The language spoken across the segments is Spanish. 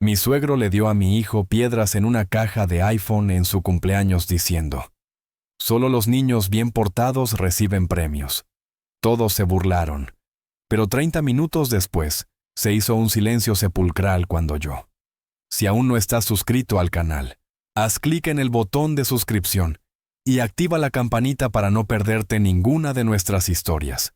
Mi suegro le dio a mi hijo piedras en una caja de iPhone en su cumpleaños diciendo: «Solo los niños bien portados reciben premios». Todos se burlaron, pero 30 minutos después se hizo un silencio sepulcral cuando yo: «Si aún no estás suscrito al canal, haz clic en el botón de suscripción y activa la campanita para no perderte ninguna de nuestras historias.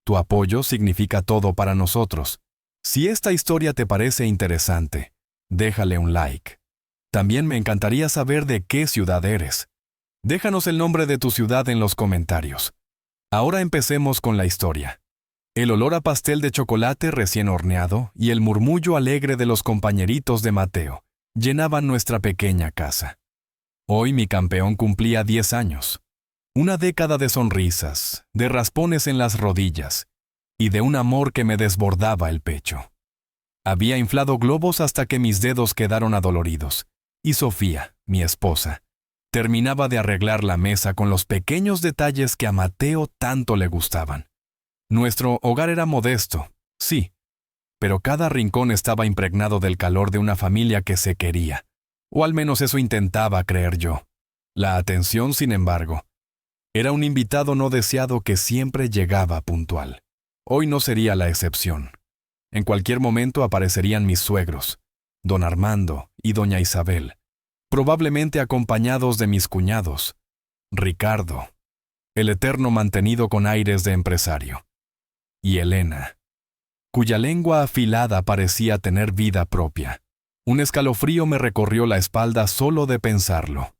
Tu apoyo significa todo para nosotros. Si esta historia te parece interesante, déjale un like. También me encantaría saber de qué ciudad eres. Déjanos el nombre de tu ciudad en los comentarios. Ahora empecemos con la historia. El olor a pastel de chocolate recién horneado y el murmullo alegre de los compañeritos de Mateo llenaban nuestra pequeña casa. Hoy mi campeón cumplía 10 años. Una década de sonrisas, de raspones en las rodillas y de un amor que me desbordaba el pecho. Había inflado globos hasta que mis dedos quedaron adoloridos, y Sofía, mi esposa, terminaba de arreglar la mesa con los pequeños detalles que a Mateo tanto le gustaban. Nuestro hogar era modesto, sí, pero cada rincón estaba impregnado del calor de una familia que se quería, o al menos eso intentaba creer yo. La atención, sin embargo, era un invitado no deseado que siempre llegaba puntual. Hoy no sería la excepción. En cualquier momento aparecerían mis suegros, don Armando y doña Isabel, probablemente acompañados de mis cuñados, Ricardo, el eterno mantenido con aires de empresario, y Elena, cuya lengua afilada parecía tener vida propia. Un escalofrío me recorrió la espalda solo de pensarlo.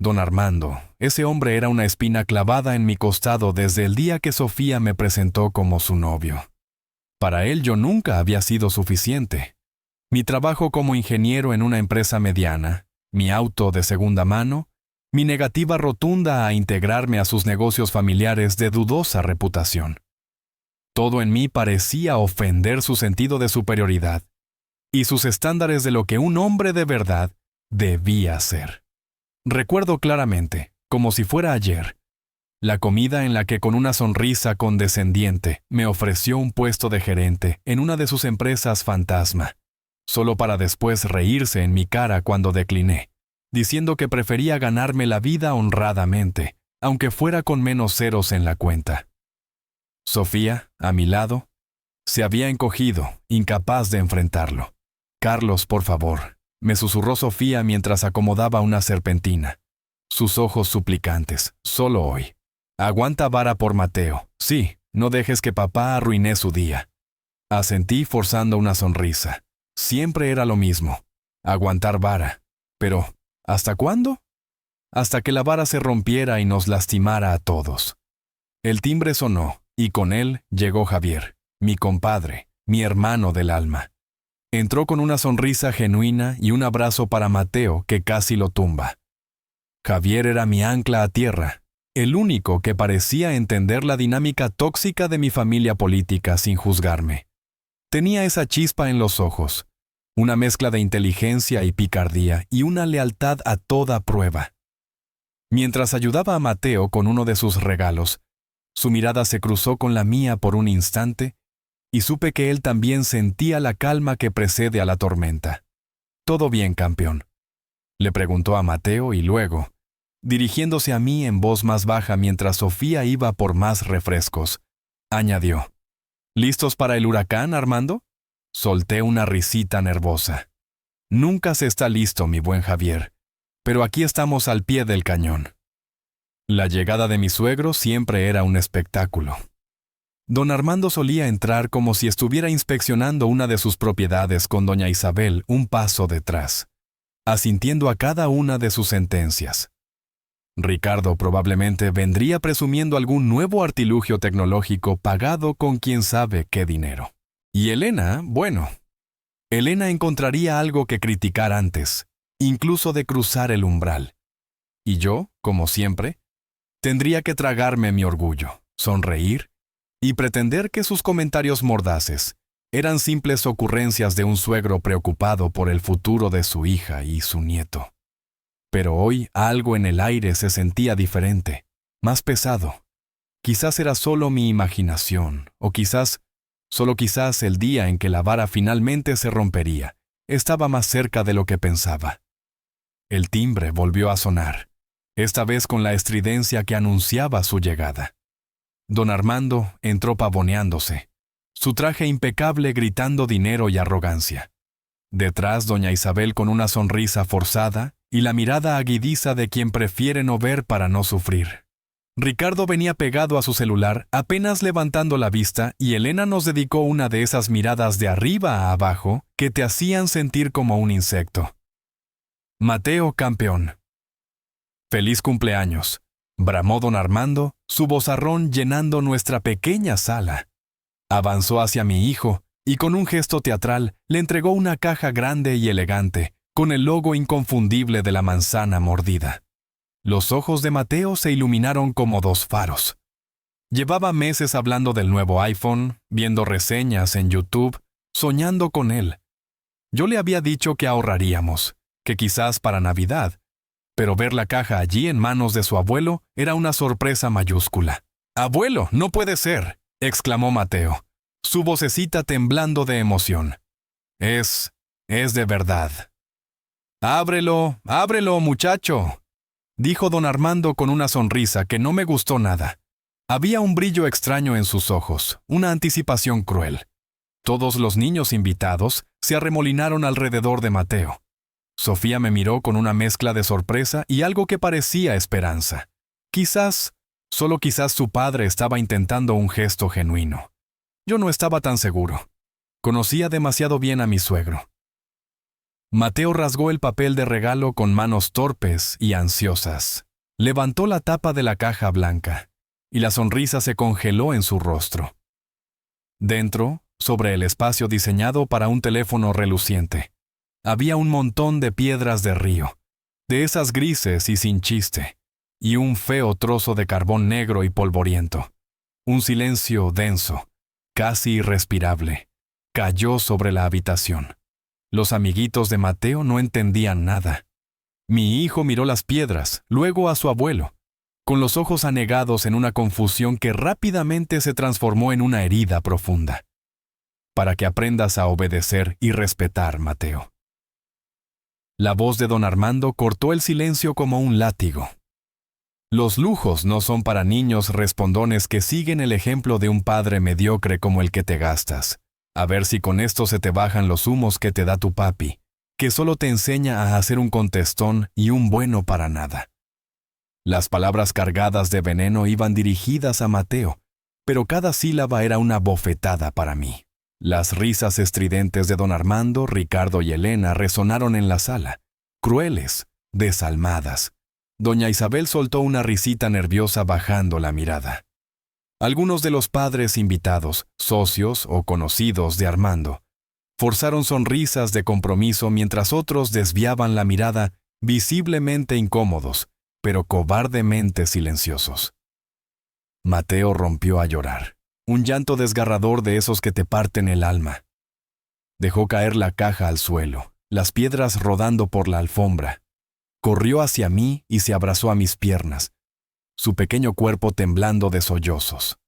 Don Armando, ese hombre era una espina clavada en mi costado desde el día que Sofía me presentó como su novio. Para él yo nunca había sido suficiente. Mi trabajo como ingeniero en una empresa mediana, mi auto de segunda mano, mi negativa rotunda a integrarme a sus negocios familiares de dudosa reputación. Todo en mí parecía ofender su sentido de superioridad y sus estándares de lo que un hombre de verdad debía ser. Recuerdo claramente, como si fuera ayer, la comida en la que con una sonrisa condescendiente me ofreció un puesto de gerente en una de sus empresas fantasma, solo para después reírse en mi cara cuando decliné, diciendo que prefería ganarme la vida honradamente, aunque fuera con menos ceros en la cuenta. Sofía, a mi lado, se había encogido, incapaz de enfrentarlo. «Carlos, por favor», me susurró Sofía mientras acomodaba una serpentina. Sus ojos suplicantes, «solo hoy. Aguanta vara por Mateo. Sí, no dejes que papá arruine su día». Asentí forzando una sonrisa. Siempre era lo mismo, aguantar vara. Pero, ¿hasta cuándo? Hasta que la vara se rompiera y nos lastimara a todos. El timbre sonó, y con él llegó Javier, mi compadre, mi hermano del alma. Entró con una sonrisa genuina y un abrazo para Mateo que casi lo tumba. Javier era mi ancla a tierra, el único que parecía entender la dinámica tóxica de mi familia política sin juzgarme. Tenía esa chispa en los ojos, una mezcla de inteligencia y picardía y una lealtad a toda prueba. Mientras ayudaba a Mateo con uno de sus regalos, su mirada se cruzó con la mía por un instante y supe que él también sentía la calma que precede a la tormenta. «¿Todo bien, campeón?», le preguntó a Mateo y luego, dirigiéndose a mí en voz más baja mientras Sofía iba por más refrescos, añadió: «¿Listos para el huracán, Armando?». Solté una risita nervosa. «Nunca se está listo, mi buen Javier, pero aquí estamos al pie del cañón». La llegada de mi suegro siempre era un espectáculo. Don Armando solía entrar como si estuviera inspeccionando una de sus propiedades con doña Isabel un paso detrás, asintiendo a cada una de sus sentencias. Ricardo probablemente vendría presumiendo algún nuevo artilugio tecnológico pagado con quién sabe qué dinero. Y Elena, bueno, Elena encontraría algo que criticar antes, incluso de cruzar el umbral. Y yo, como siempre, tendría que tragarme mi orgullo, sonreír y pretender que sus comentarios mordaces eran simples ocurrencias de un suegro preocupado por el futuro de su hija y su nieto. Pero hoy algo en el aire se sentía diferente, más pesado. Quizás era solo mi imaginación, o quizás, solo quizás el día en que la vara finalmente se rompería estaba más cerca de lo que pensaba. El timbre volvió a sonar, esta vez con la estridencia que anunciaba su llegada. Don Armando entró pavoneándose, su traje impecable gritando dinero y arrogancia. Detrás, doña Isabel con una sonrisa forzada y la mirada agudiza de quien prefiere no ver para no sufrir. Ricardo venía pegado a su celular, apenas levantando la vista, y Elena nos dedicó una de esas miradas de arriba a abajo que te hacían sentir como un insecto. Mateo campeón. Feliz cumpleaños, bramó don Armando, su vozarrón llenando nuestra pequeña sala. Avanzó hacia mi hijo y con un gesto teatral le entregó una caja grande y elegante, con el logo inconfundible de la manzana mordida. Los ojos de Mateo se iluminaron como dos faros. Llevaba meses hablando del nuevo iPhone, viendo reseñas en YouTube, soñando con él. Yo le había dicho que ahorraríamos, que quizás para Navidad, pero ver la caja allí en manos de su abuelo era una sorpresa mayúscula. «¡Abuelo, no puede ser!», exclamó Mateo, su vocecita temblando de emoción. Es de verdad». «Ábrelo, ábrelo, muchacho», dijo don Armando con una sonrisa que no me gustó nada. Había un brillo extraño en sus ojos, una anticipación cruel. Todos los niños invitados se arremolinaron alrededor de Mateo. Sofía me miró con una mezcla de sorpresa y algo que parecía esperanza. Quizás, solo quizás su padre estaba intentando un gesto genuino. Yo no estaba tan seguro. Conocía demasiado bien a mi suegro. Mateo rasgó el papel de regalo con manos torpes y ansiosas. Levantó la tapa de la caja blanca, y la sonrisa se congeló en su rostro. Dentro, sobre el espacio diseñado para un teléfono reluciente, había un montón de piedras de río, de esas grises y sin chiste, y un feo trozo de carbón negro y polvoriento. Un silencio denso, casi irrespirable, cayó sobre la habitación. Los amiguitos de Mateo no entendían nada. Mi hijo miró las piedras, luego a su abuelo, con los ojos anegados en una confusión que rápidamente se transformó en una herida profunda. Para que aprendas a obedecer y respetar, Mateo. La voz de don Armando cortó el silencio como un látigo. Los lujos no son para niños respondones que siguen el ejemplo de un padre mediocre como el que te gastas. A ver si con esto se te bajan los humos que te da tu papi, que solo te enseña a hacer un contestón y un bueno para nada. Las palabras cargadas de veneno iban dirigidas a Mateo, pero cada sílaba era una bofetada para mí. Las risas estridentes de don Armando, Ricardo y Elena resonaron en la sala, crueles, desalmadas. Doña Isabel soltó una risita nerviosa bajando la mirada. Algunos de los padres invitados, socios o conocidos de Armando, forzaron sonrisas de compromiso mientras otros desviaban la mirada, visiblemente incómodos, pero cobardemente silenciosos. Mateo rompió a llorar. Un llanto desgarrador de esos que te parten el alma. Dejó caer la caja al suelo, las piedras rodando por la alfombra. Corrió hacia mí y se abrazó a mis piernas, su pequeño cuerpo temblando de sollozos.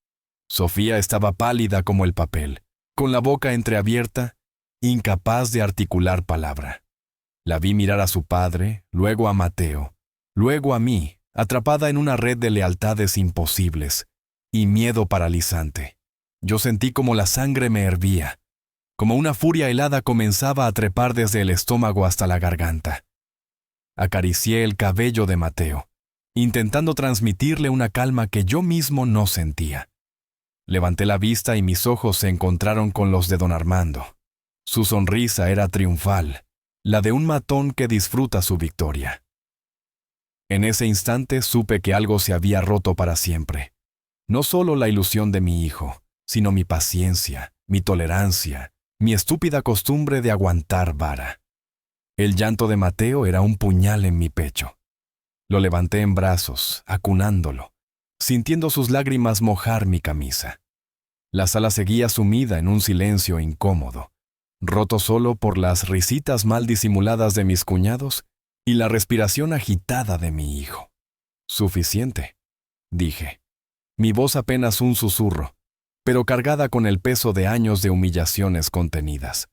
Sofía estaba pálida como el papel, con la boca entreabierta, incapaz de articular palabra. La vi mirar a su padre, luego a Mateo, luego a mí, atrapada en una red de lealtades imposibles y miedo paralizante. Yo sentí como la sangre me hervía, como una furia helada comenzaba a trepar desde el estómago hasta la garganta. Acaricié el cabello de Mateo, intentando transmitirle una calma que yo mismo no sentía. Levanté la vista y mis ojos se encontraron con los de don Armando. Su sonrisa era triunfal, la de un matón que disfruta su victoria. En ese instante supe que algo se había roto para siempre. No solo la ilusión de mi hijo, sino mi paciencia, mi tolerancia, mi estúpida costumbre de aguantar vara. El llanto de Mateo era un puñal en mi pecho. Lo levanté en brazos, acunándolo, sintiendo sus lágrimas mojar mi camisa. La sala seguía sumida en un silencio incómodo, roto solo por las risitas mal disimuladas de mis cuñados y la respiración agitada de mi hijo. «Suficiente», dije. Mi voz apenas un susurro, pero cargada con el peso de años de humillaciones contenidas.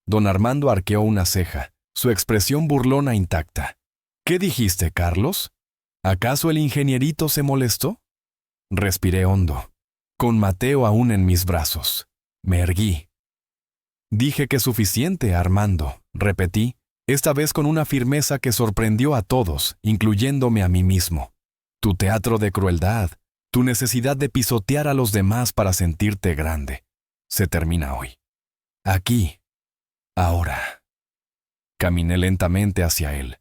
Don Armando arqueó una ceja, su expresión burlona intacta. ¿Qué dijiste, Carlos? ¿Acaso el ingenierito se molestó? Respiré hondo, con Mateo aún en mis brazos. Me erguí. Dije que suficiente, Armando, repetí, esta vez con una firmeza que sorprendió a todos, incluyéndome a mí mismo. Tu teatro de crueldad, tu necesidad de pisotear a los demás para sentirte grande, se termina hoy. Aquí, ahora. Caminé lentamente hacia él,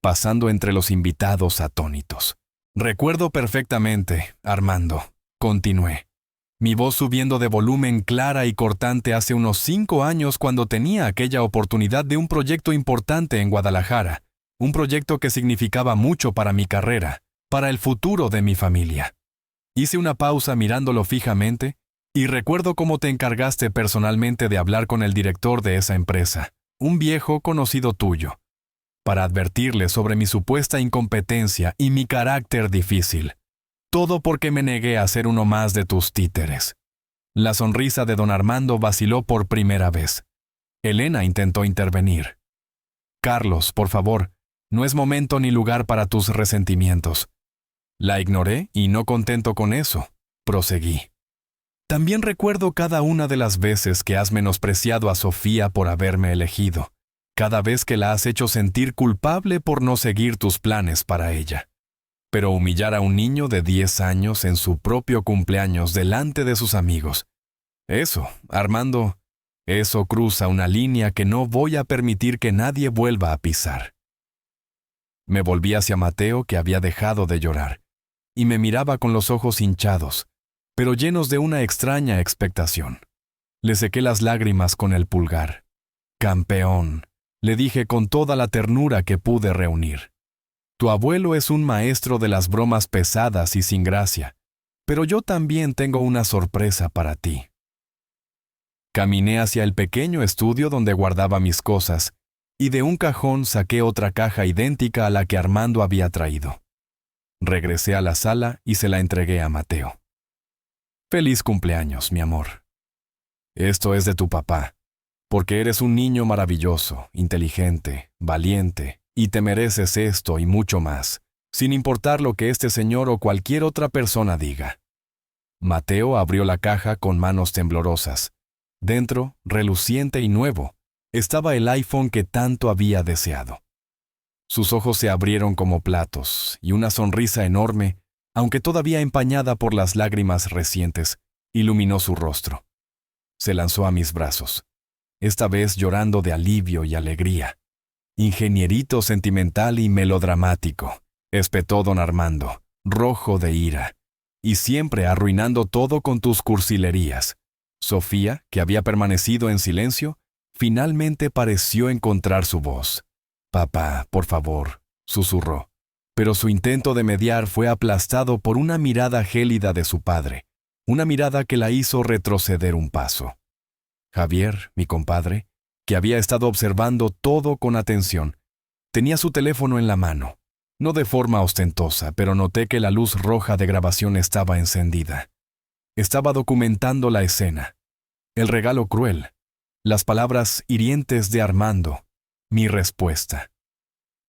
pasando entre los invitados atónitos. Recuerdo perfectamente, Armando, continué. Mi voz subiendo de volumen clara y cortante hace unos 5 años cuando tenía aquella oportunidad de un proyecto importante en Guadalajara, un proyecto que significaba mucho para mi carrera, para el futuro de mi familia. Hice una pausa mirándolo fijamente y recuerdo cómo te encargaste personalmente de hablar con el director de esa empresa, un viejo conocido tuyo, para advertirle sobre mi supuesta incompetencia y mi carácter difícil. Todo porque me negué a ser uno más de tus títeres. La sonrisa de don Armando vaciló por primera vez. Elena intentó intervenir. Carlos, por favor, no es momento ni lugar para tus resentimientos. La ignoré y no contento con eso, proseguí. También recuerdo cada una de las veces que has menospreciado a Sofía por haberme elegido, cada vez que la has hecho sentir culpable por no seguir tus planes para ella. Pero humillar a un niño de 10 años en su propio cumpleaños delante de sus amigos. Eso, Armando, eso cruza una línea que no voy a permitir que nadie vuelva a pisar. Me volví hacia Mateo, que había dejado de llorar, y me miraba con los ojos hinchados, pero llenos de una extraña expectación. Le sequé las lágrimas con el pulgar. Campeón, le dije con toda la ternura que pude reunir. Tu abuelo es un maestro de las bromas pesadas y sin gracia, pero yo también tengo una sorpresa para ti. Caminé hacia el pequeño estudio donde guardaba mis cosas, y de un cajón saqué otra caja idéntica a la que Armando había traído. Regresé a la sala y se la entregué a Mateo. Feliz cumpleaños, mi amor. Esto es de tu papá, porque eres un niño maravilloso, inteligente, valiente, y te mereces esto y mucho más, sin importar lo que este señor o cualquier otra persona diga. Mateo abrió la caja con manos temblorosas. Dentro, reluciente y nuevo, estaba el iPhone que tanto había deseado. Sus ojos se abrieron como platos, y una sonrisa enorme, aunque todavía empañada por las lágrimas recientes, iluminó su rostro. Se lanzó a mis brazos, esta vez llorando de alivio y alegría. Ingenierito sentimental y melodramático, espetó don Armando, rojo de ira, y siempre arruinando todo con tus cursilerías. Sofía, que había permanecido en silencio, finalmente pareció encontrar su voz. Papá, por favor, susurró, pero su intento de mediar fue aplastado por una mirada gélida de su padre, una mirada que la hizo retroceder un paso. Javier, mi compadre, que había estado observando todo con atención, tenía su teléfono en la mano, no de forma ostentosa, pero noté que la luz roja de grabación estaba encendida. Estaba documentando la escena, el regalo cruel, las palabras hirientes de Armando, mi respuesta.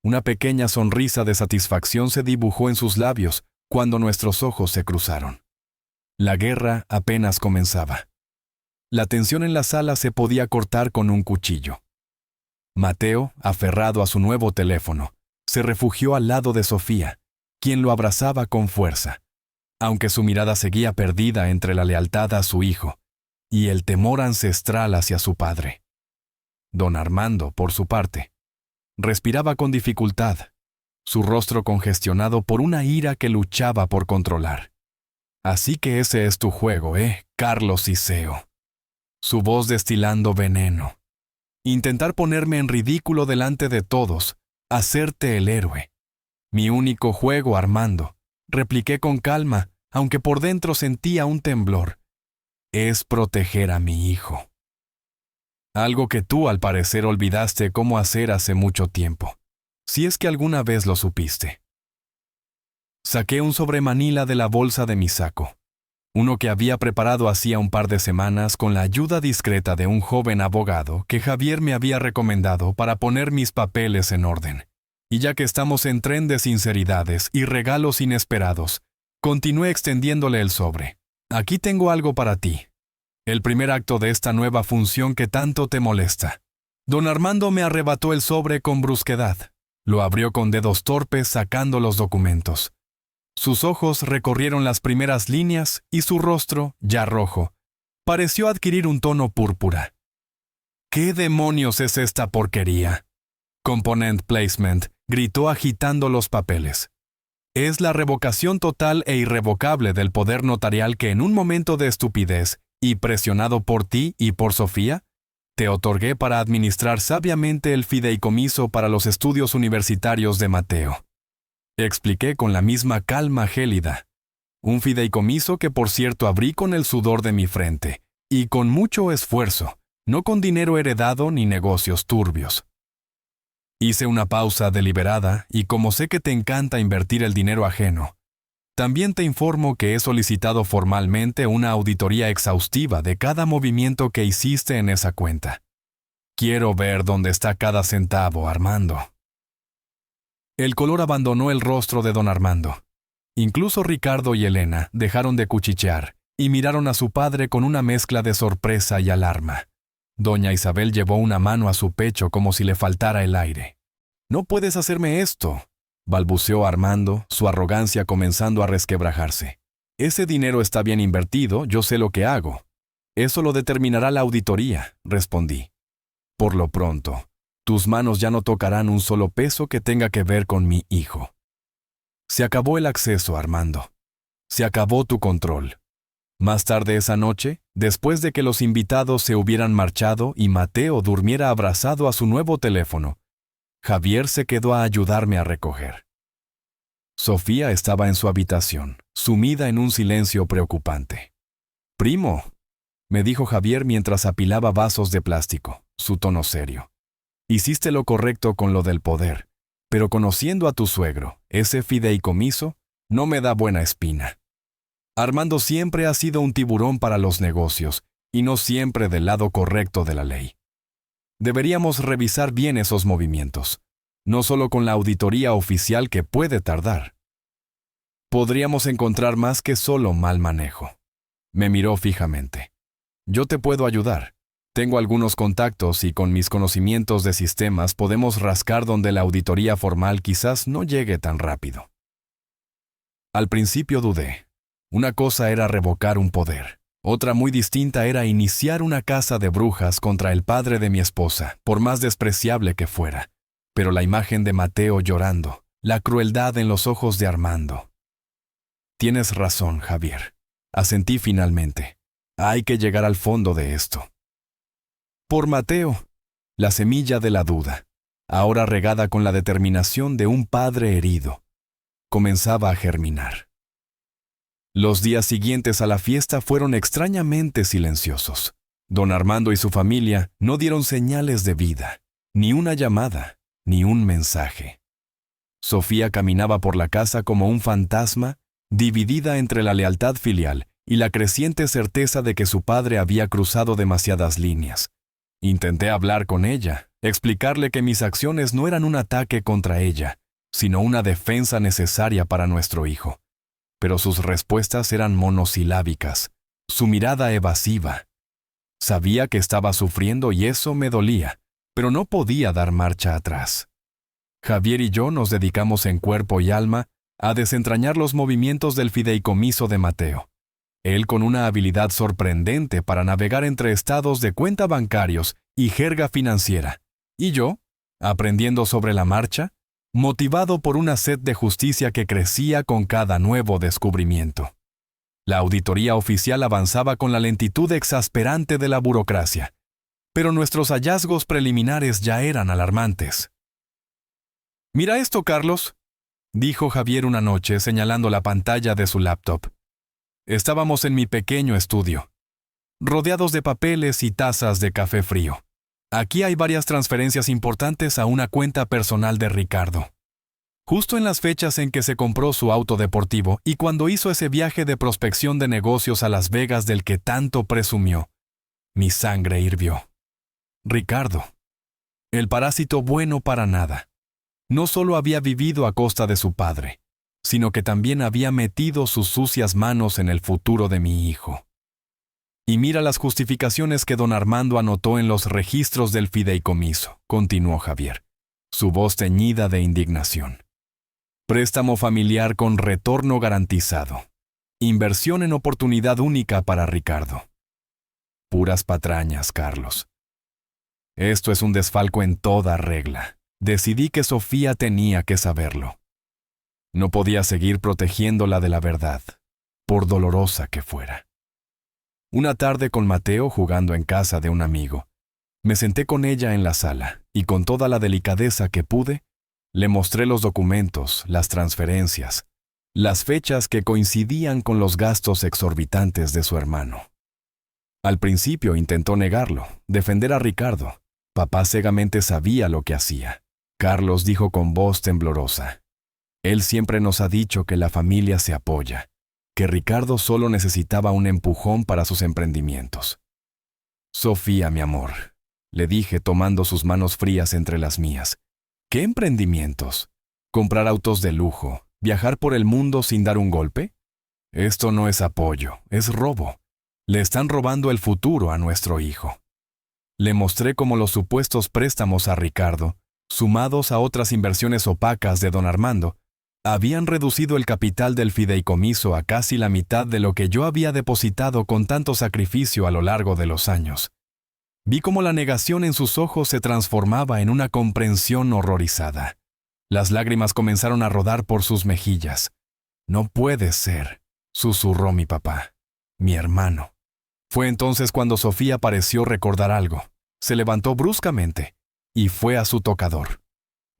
Una pequeña sonrisa de satisfacción se dibujó en sus labios cuando nuestros ojos se cruzaron. La guerra apenas comenzaba. La tensión en la sala se podía cortar con un cuchillo. Mateo, aferrado a su nuevo teléfono, se refugió al lado de Sofía, quien lo abrazaba con fuerza, aunque su mirada seguía perdida entre la lealtad a su hijo y el temor ancestral hacia su padre. Don Armando, por su parte, respiraba con dificultad, su rostro congestionado por una ira que luchaba por controlar. Así que ese es tu juego, Carlos Iseo. Su voz destilando veneno. Intentar ponerme en ridículo delante de todos, hacerte el héroe. Mi único juego, Armando, repliqué con calma, aunque por dentro sentía un temblor, es proteger a mi hijo. Algo que tú al parecer olvidaste cómo hacer hace mucho tiempo, si es que alguna vez lo supiste. Saqué un sobremanila de la bolsa de mi saco. Uno que había preparado hacía un par de semanas con la ayuda discreta de un joven abogado que Javier me había recomendado para poner mis papeles en orden. Y ya que estamos en tren de sinceridades y regalos inesperados, continué extendiéndole el sobre. Aquí tengo algo para ti. El primer acto de esta nueva función que tanto te molesta. Don Armando me arrebató el sobre con brusquedad. Lo abrió con dedos torpes sacando los documentos. Sus ojos recorrieron las primeras líneas y su rostro, ya rojo, pareció adquirir un tono púrpura. ¿Qué demonios es esta porquería? Component Placement, gritó agitando los papeles. Es la revocación total e irrevocable del poder notarial que en un momento de estupidez, y presionado por ti y por Sofía, te otorgué para administrar sabiamente el fideicomiso para los estudios universitarios de Mateo. Expliqué con la misma calma gélida. Un fideicomiso que por cierto abrí con el sudor de mi frente, y con mucho esfuerzo, no con dinero heredado ni negocios turbios. Hice una pausa deliberada y como sé que te encanta invertir el dinero ajeno, también te informo que he solicitado formalmente una auditoría exhaustiva de cada movimiento que hiciste en esa cuenta. Quiero ver dónde está cada centavo, Armando. El color abandonó el rostro de don Armando. Incluso Ricardo y Elena dejaron de cuchichear y miraron a su padre con una mezcla de sorpresa y alarma. Doña Isabel llevó una mano a su pecho como si le faltara el aire. «No puedes hacerme esto», balbuceó Armando, su arrogancia comenzando a resquebrajarse. «Ese dinero está bien invertido, yo sé lo que hago». «Eso lo determinará la auditoría», respondí. «Por lo pronto, tus manos ya no tocarán un solo peso que tenga que ver con mi hijo». Se acabó el acceso, Armando. Se acabó tu control. Más tarde esa noche, después de que los invitados se hubieran marchado y Mateo durmiera abrazado a su nuevo teléfono, Javier se quedó a ayudarme a recoger. Sofía estaba en su habitación, sumida en un silencio preocupante. «Primo», me dijo Javier mientras apilaba vasos de plástico, su tono serio. «Hiciste lo correcto con lo del poder, pero conociendo a tu suegro, ese fideicomiso no me da buena espina. Armando siempre ha sido un tiburón para los negocios y no siempre del lado correcto de la ley. Deberíamos revisar bien esos movimientos, no solo con la auditoría oficial que puede tardar. Podríamos encontrar más que solo mal manejo». Me miró fijamente. «Yo te puedo ayudar. Tengo algunos contactos y con mis conocimientos de sistemas podemos rascar donde la auditoría formal quizás no llegue tan rápido». Al principio dudé. Una cosa era revocar un poder. Otra muy distinta era iniciar una caza de brujas contra el padre de mi esposa, por más despreciable que fuera. Pero la imagen de Mateo llorando, la crueldad en los ojos de Armando. «Tienes razón, Javier», asentí finalmente. «Hay que llegar al fondo de esto». Por Mateo, la semilla de la duda, ahora regada con la determinación de un padre herido, comenzaba a germinar. Los días siguientes a la fiesta fueron extrañamente silenciosos. Don Armando y su familia no dieron señales de vida, ni una llamada, ni un mensaje. Sofía caminaba por la casa como un fantasma, dividida entre la lealtad filial y la creciente certeza de que su padre había cruzado demasiadas líneas. Intenté hablar con ella, explicarle que mis acciones no eran un ataque contra ella, sino una defensa necesaria para nuestro hijo. Pero sus respuestas eran monosilábicas, su mirada evasiva. Sabía que estaba sufriendo y eso me dolía, pero no podía dar marcha atrás. Javier y yo nos dedicamos en cuerpo y alma a desentrañar los movimientos del fideicomiso de Mateo. Él con una habilidad sorprendente para navegar entre estados de cuenta bancarios y jerga financiera, y yo, aprendiendo sobre la marcha, motivado por una sed de justicia que crecía con cada nuevo descubrimiento. La auditoría oficial avanzaba con la lentitud exasperante de la burocracia, pero nuestros hallazgos preliminares ya eran alarmantes. «Mira esto, Carlos», dijo Javier una noche señalando la pantalla de su laptop. Estábamos en mi pequeño estudio, rodeados de papeles y tazas de café frío. Aquí hay varias transferencias importantes a una cuenta personal de Ricardo. justo en las fechas en que se compró su auto deportivo y cuando hizo ese viaje de prospección de negocios a Las Vegas del que tanto presumió. Mi sangre hirvió. Ricardo, el parásito bueno para nada, no solo había vivido a costa de su padre, sino que también había metido sus sucias manos en el futuro de mi hijo. Y mira las justificaciones que don Armando anotó en los registros del fideicomiso, continuó Javier, su voz teñida de indignación. Préstamo familiar con retorno garantizado. Inversión en oportunidad única para Ricardo. Puras patrañas, Carlos. Esto es un desfalco en toda regla. Decidí que Sofía tenía que saberlo. No podía seguir protegiéndola de la verdad, por dolorosa que fuera. Una tarde con Mateo jugando en casa de un amigo, me senté con ella en la sala y con toda la delicadeza que pude, le mostré los documentos, las transferencias, las fechas que coincidían con los gastos exorbitantes de su hermano. Al principio intentó negarlo, defender a Ricardo. Papá ciegamente sabía lo que hacía. Carlos dijo con voz temblorosa. Él siempre nos ha dicho que la familia se apoya, que Ricardo solo necesitaba un empujón para sus emprendimientos. Sofía, mi amor, le dije tomando sus manos frías entre las mías. ¿Qué emprendimientos? ¿Comprar autos de lujo? ¿Viajar por el mundo sin dar un golpe? Esto no es apoyo, es robo. Le están robando el futuro a nuestro hijo. Le mostré cómo los supuestos préstamos a Ricardo, sumados a otras inversiones opacas de don Armando, habían reducido el capital del fideicomiso a casi la mitad de lo que yo había depositado con tanto sacrificio a lo largo de los años. Vi cómo la negación en sus ojos se transformaba en una comprensión horrorizada. Las lágrimas comenzaron a rodar por sus mejillas. «No puede ser», susurró mi papá, mi hermano. Fue entonces cuando Sofía pareció recordar algo. Se levantó bruscamente y fue a su tocador.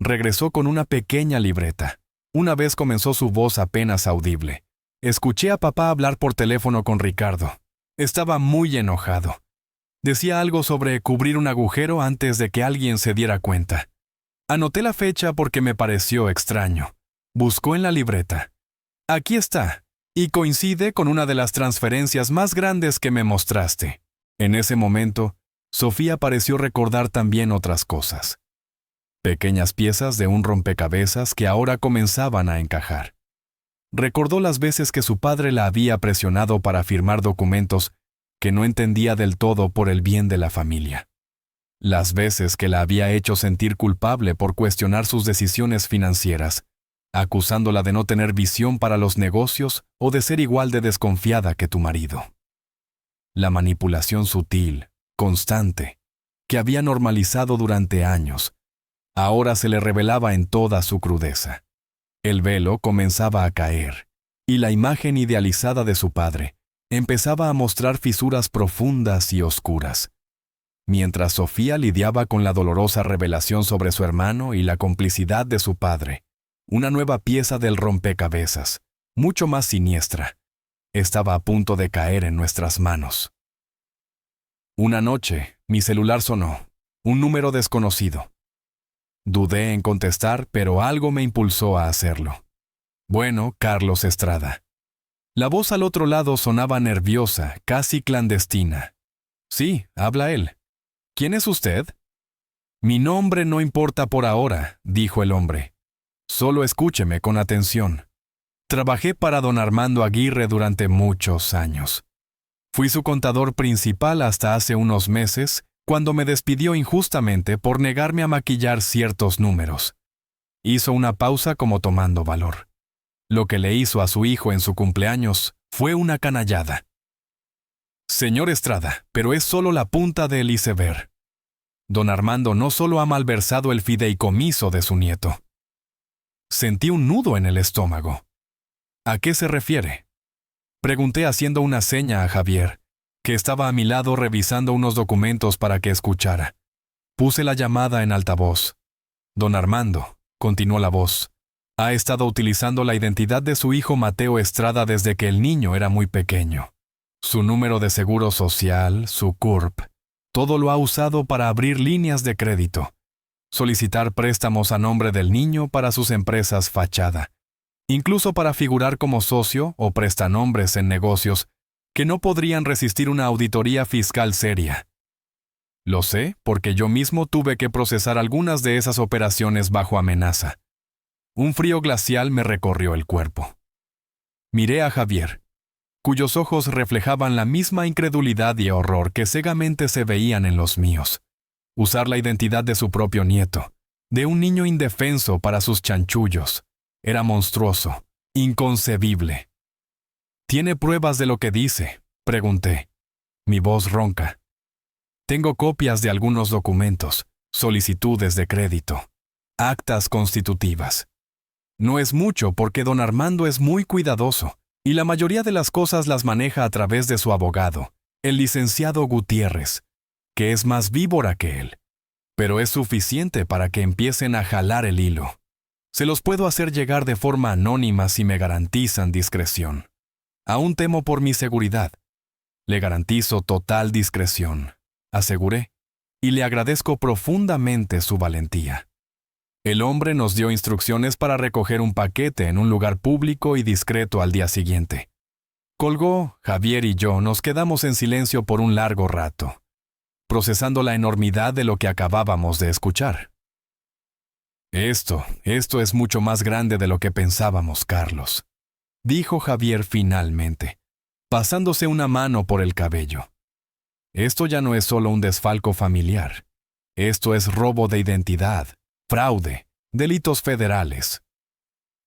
Regresó con una pequeña libreta. Una vez comenzó su voz apenas audible. Escuché a papá hablar por teléfono con Ricardo. Estaba muy enojado. Decía algo sobre cubrir un agujero antes de que alguien se diera cuenta. Anoté la fecha porque me pareció extraño. Buscó en la libreta. Aquí está, y coincide con una de las transferencias más grandes que me mostraste. En ese momento, Sofía pareció recordar también otras cosas. Pequeñas piezas de un rompecabezas que ahora comenzaban a encajar. Recordó las veces que su padre la había presionado para firmar documentos que no entendía del todo por el bien de la familia. Las veces que la había hecho sentir culpable por cuestionar sus decisiones financieras, acusándola de no tener visión para los negocios o de ser igual de desconfiada que tu marido. La manipulación sutil, constante, que había normalizado durante años, ahora se le revelaba en toda su crudeza. El velo comenzaba a caer, y la imagen idealizada de su padre empezaba a mostrar fisuras profundas y oscuras. Mientras Sofía lidiaba con la dolorosa revelación sobre su hermano y la complicidad de su padre, una nueva pieza del rompecabezas, mucho más siniestra, estaba a punto de caer en nuestras manos. Una noche, mi celular sonó, un número desconocido. Dudé en contestar, pero algo me impulsó a hacerlo. Bueno, Carlos Estrada. La voz al otro lado sonaba nerviosa, casi clandestina. Sí, habla él. ¿Quién es usted? Mi nombre no importa por ahora, dijo el hombre. Solo escúcheme con atención. Trabajé para don Armando Aguirre durante muchos años. Fui su contador principal hasta hace unos meses, cuando me despidió injustamente por negarme a maquillar ciertos números. Hizo una pausa como tomando valor. Lo que le hizo a su hijo en su cumpleaños fue una canallada. Señor Estrada, pero es solo la punta del iceberg. Don Armando no solo ha malversado el fideicomiso de su nieto. Sentí un nudo en el estómago. ¿A qué se refiere? Pregunté haciendo una seña a Javier, que estaba a mi lado revisando unos documentos para que escuchara. Puse la llamada en altavoz. Don Armando, continuó la voz, ha estado utilizando la identidad de su hijo Mateo Estrada desde que el niño era muy pequeño. Su número de seguro social, su CURP, todo lo ha usado para abrir líneas de crédito. solicitar préstamos a nombre del niño para sus empresas fachada, incluso para figurar como socio o prestanombres en negocios que no podrían resistir una auditoría fiscal seria. Lo sé porque yo mismo tuve que procesar algunas de esas operaciones bajo amenaza. Un frío glacial me recorrió el cuerpo. Miré a Javier, cuyos ojos reflejaban la misma incredulidad y horror que cegamente se veían en los míos. Usar la identidad de su propio nieto, de un niño indefenso para sus chanchullos, era monstruoso, inconcebible. ¿Tiene pruebas de lo que dice?, pregunté. Mi voz ronca. Tengo copias de algunos documentos, solicitudes de crédito, actas constitutivas. No es mucho porque don Armando es muy cuidadoso, y la mayoría de las cosas las maneja a través de su abogado, el licenciado Gutiérrez, que es más víbora que él. Pero es suficiente para que empiecen a jalar el hilo. Se los puedo hacer llegar de forma anónima si me garantizan discreción. Aún temo por mi seguridad. Le garantizo total discreción, aseguré, y le agradezco profundamente su valentía. El hombre nos dio instrucciones para recoger un paquete en un lugar público y discreto al día siguiente. Colgó, Javier y yo nos quedamos en silencio por un largo rato, procesando la enormidad de lo que acabábamos de escuchar. Esto es mucho más grande de lo que pensábamos, Carlos, dijo Javier finalmente, pasándose una mano por el cabello. Esto ya no es solo un desfalco familiar. Esto es robo de identidad, fraude, delitos federales.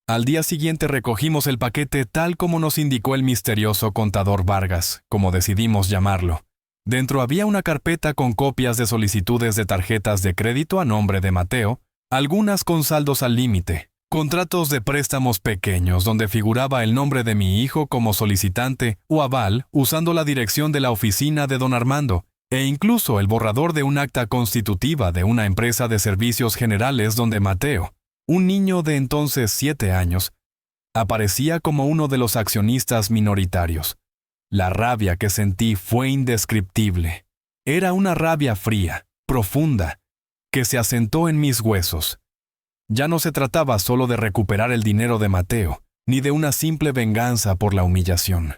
Al día siguiente recogimos el paquete tal como nos indicó el misterioso contador Vargas, como decidimos llamarlo. Dentro había una carpeta con copias de solicitudes de tarjetas de crédito a nombre de Mateo, algunas con saldos al límite, contratos de préstamos pequeños donde figuraba el nombre de mi hijo como solicitante o aval usando la dirección de la oficina de don Armando, e incluso el borrador de un acta constitutiva de una empresa de servicios generales donde Mateo, un niño de entonces 7 años, aparecía como uno de los accionistas minoritarios. La rabia que sentí fue indescriptible. Era una rabia fría, profunda, que se asentó en mis huesos. Ya no se trataba solo de recuperar el dinero de Mateo, ni de una simple venganza por la humillación.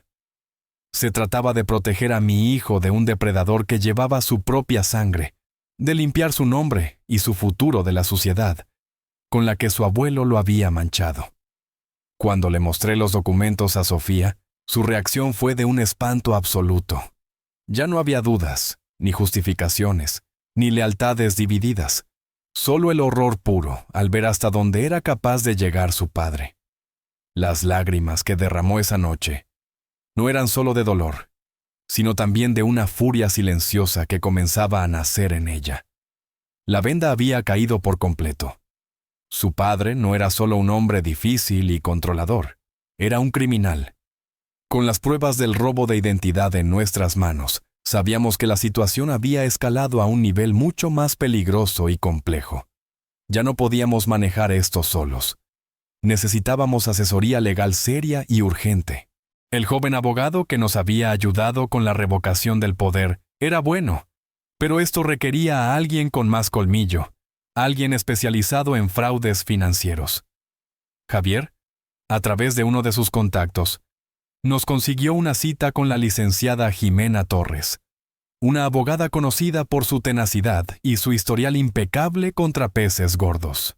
Se trataba de proteger a mi hijo de un depredador que llevaba su propia sangre, de limpiar su nombre y su futuro de la suciedad, con la que su abuelo lo había manchado. Cuando le mostré los documentos a Sofía, su reacción fue de un espanto absoluto. Ya no había dudas, ni justificaciones, ni lealtades divididas, solo el horror puro al ver hasta dónde era capaz de llegar su padre. Las lágrimas que derramó esa noche no eran solo de dolor, sino también de una furia silenciosa que comenzaba a nacer en ella. La venda había caído por completo. Su padre no era solo un hombre difícil y controlador, era un criminal. Con las pruebas del robo de identidad en nuestras manos, sabíamos que la situación había escalado a un nivel mucho más peligroso y complejo. Ya no podíamos manejar esto solos. Necesitábamos asesoría legal seria y urgente. El joven abogado que nos había ayudado con la revocación del poder era bueno, pero esto requería a alguien con más colmillo, alguien especializado en fraudes financieros. Javier, a través de uno de sus contactos, nos consiguió una cita con la licenciada Jimena Torres, una abogada conocida por su tenacidad y su historial impecable contra peces gordos.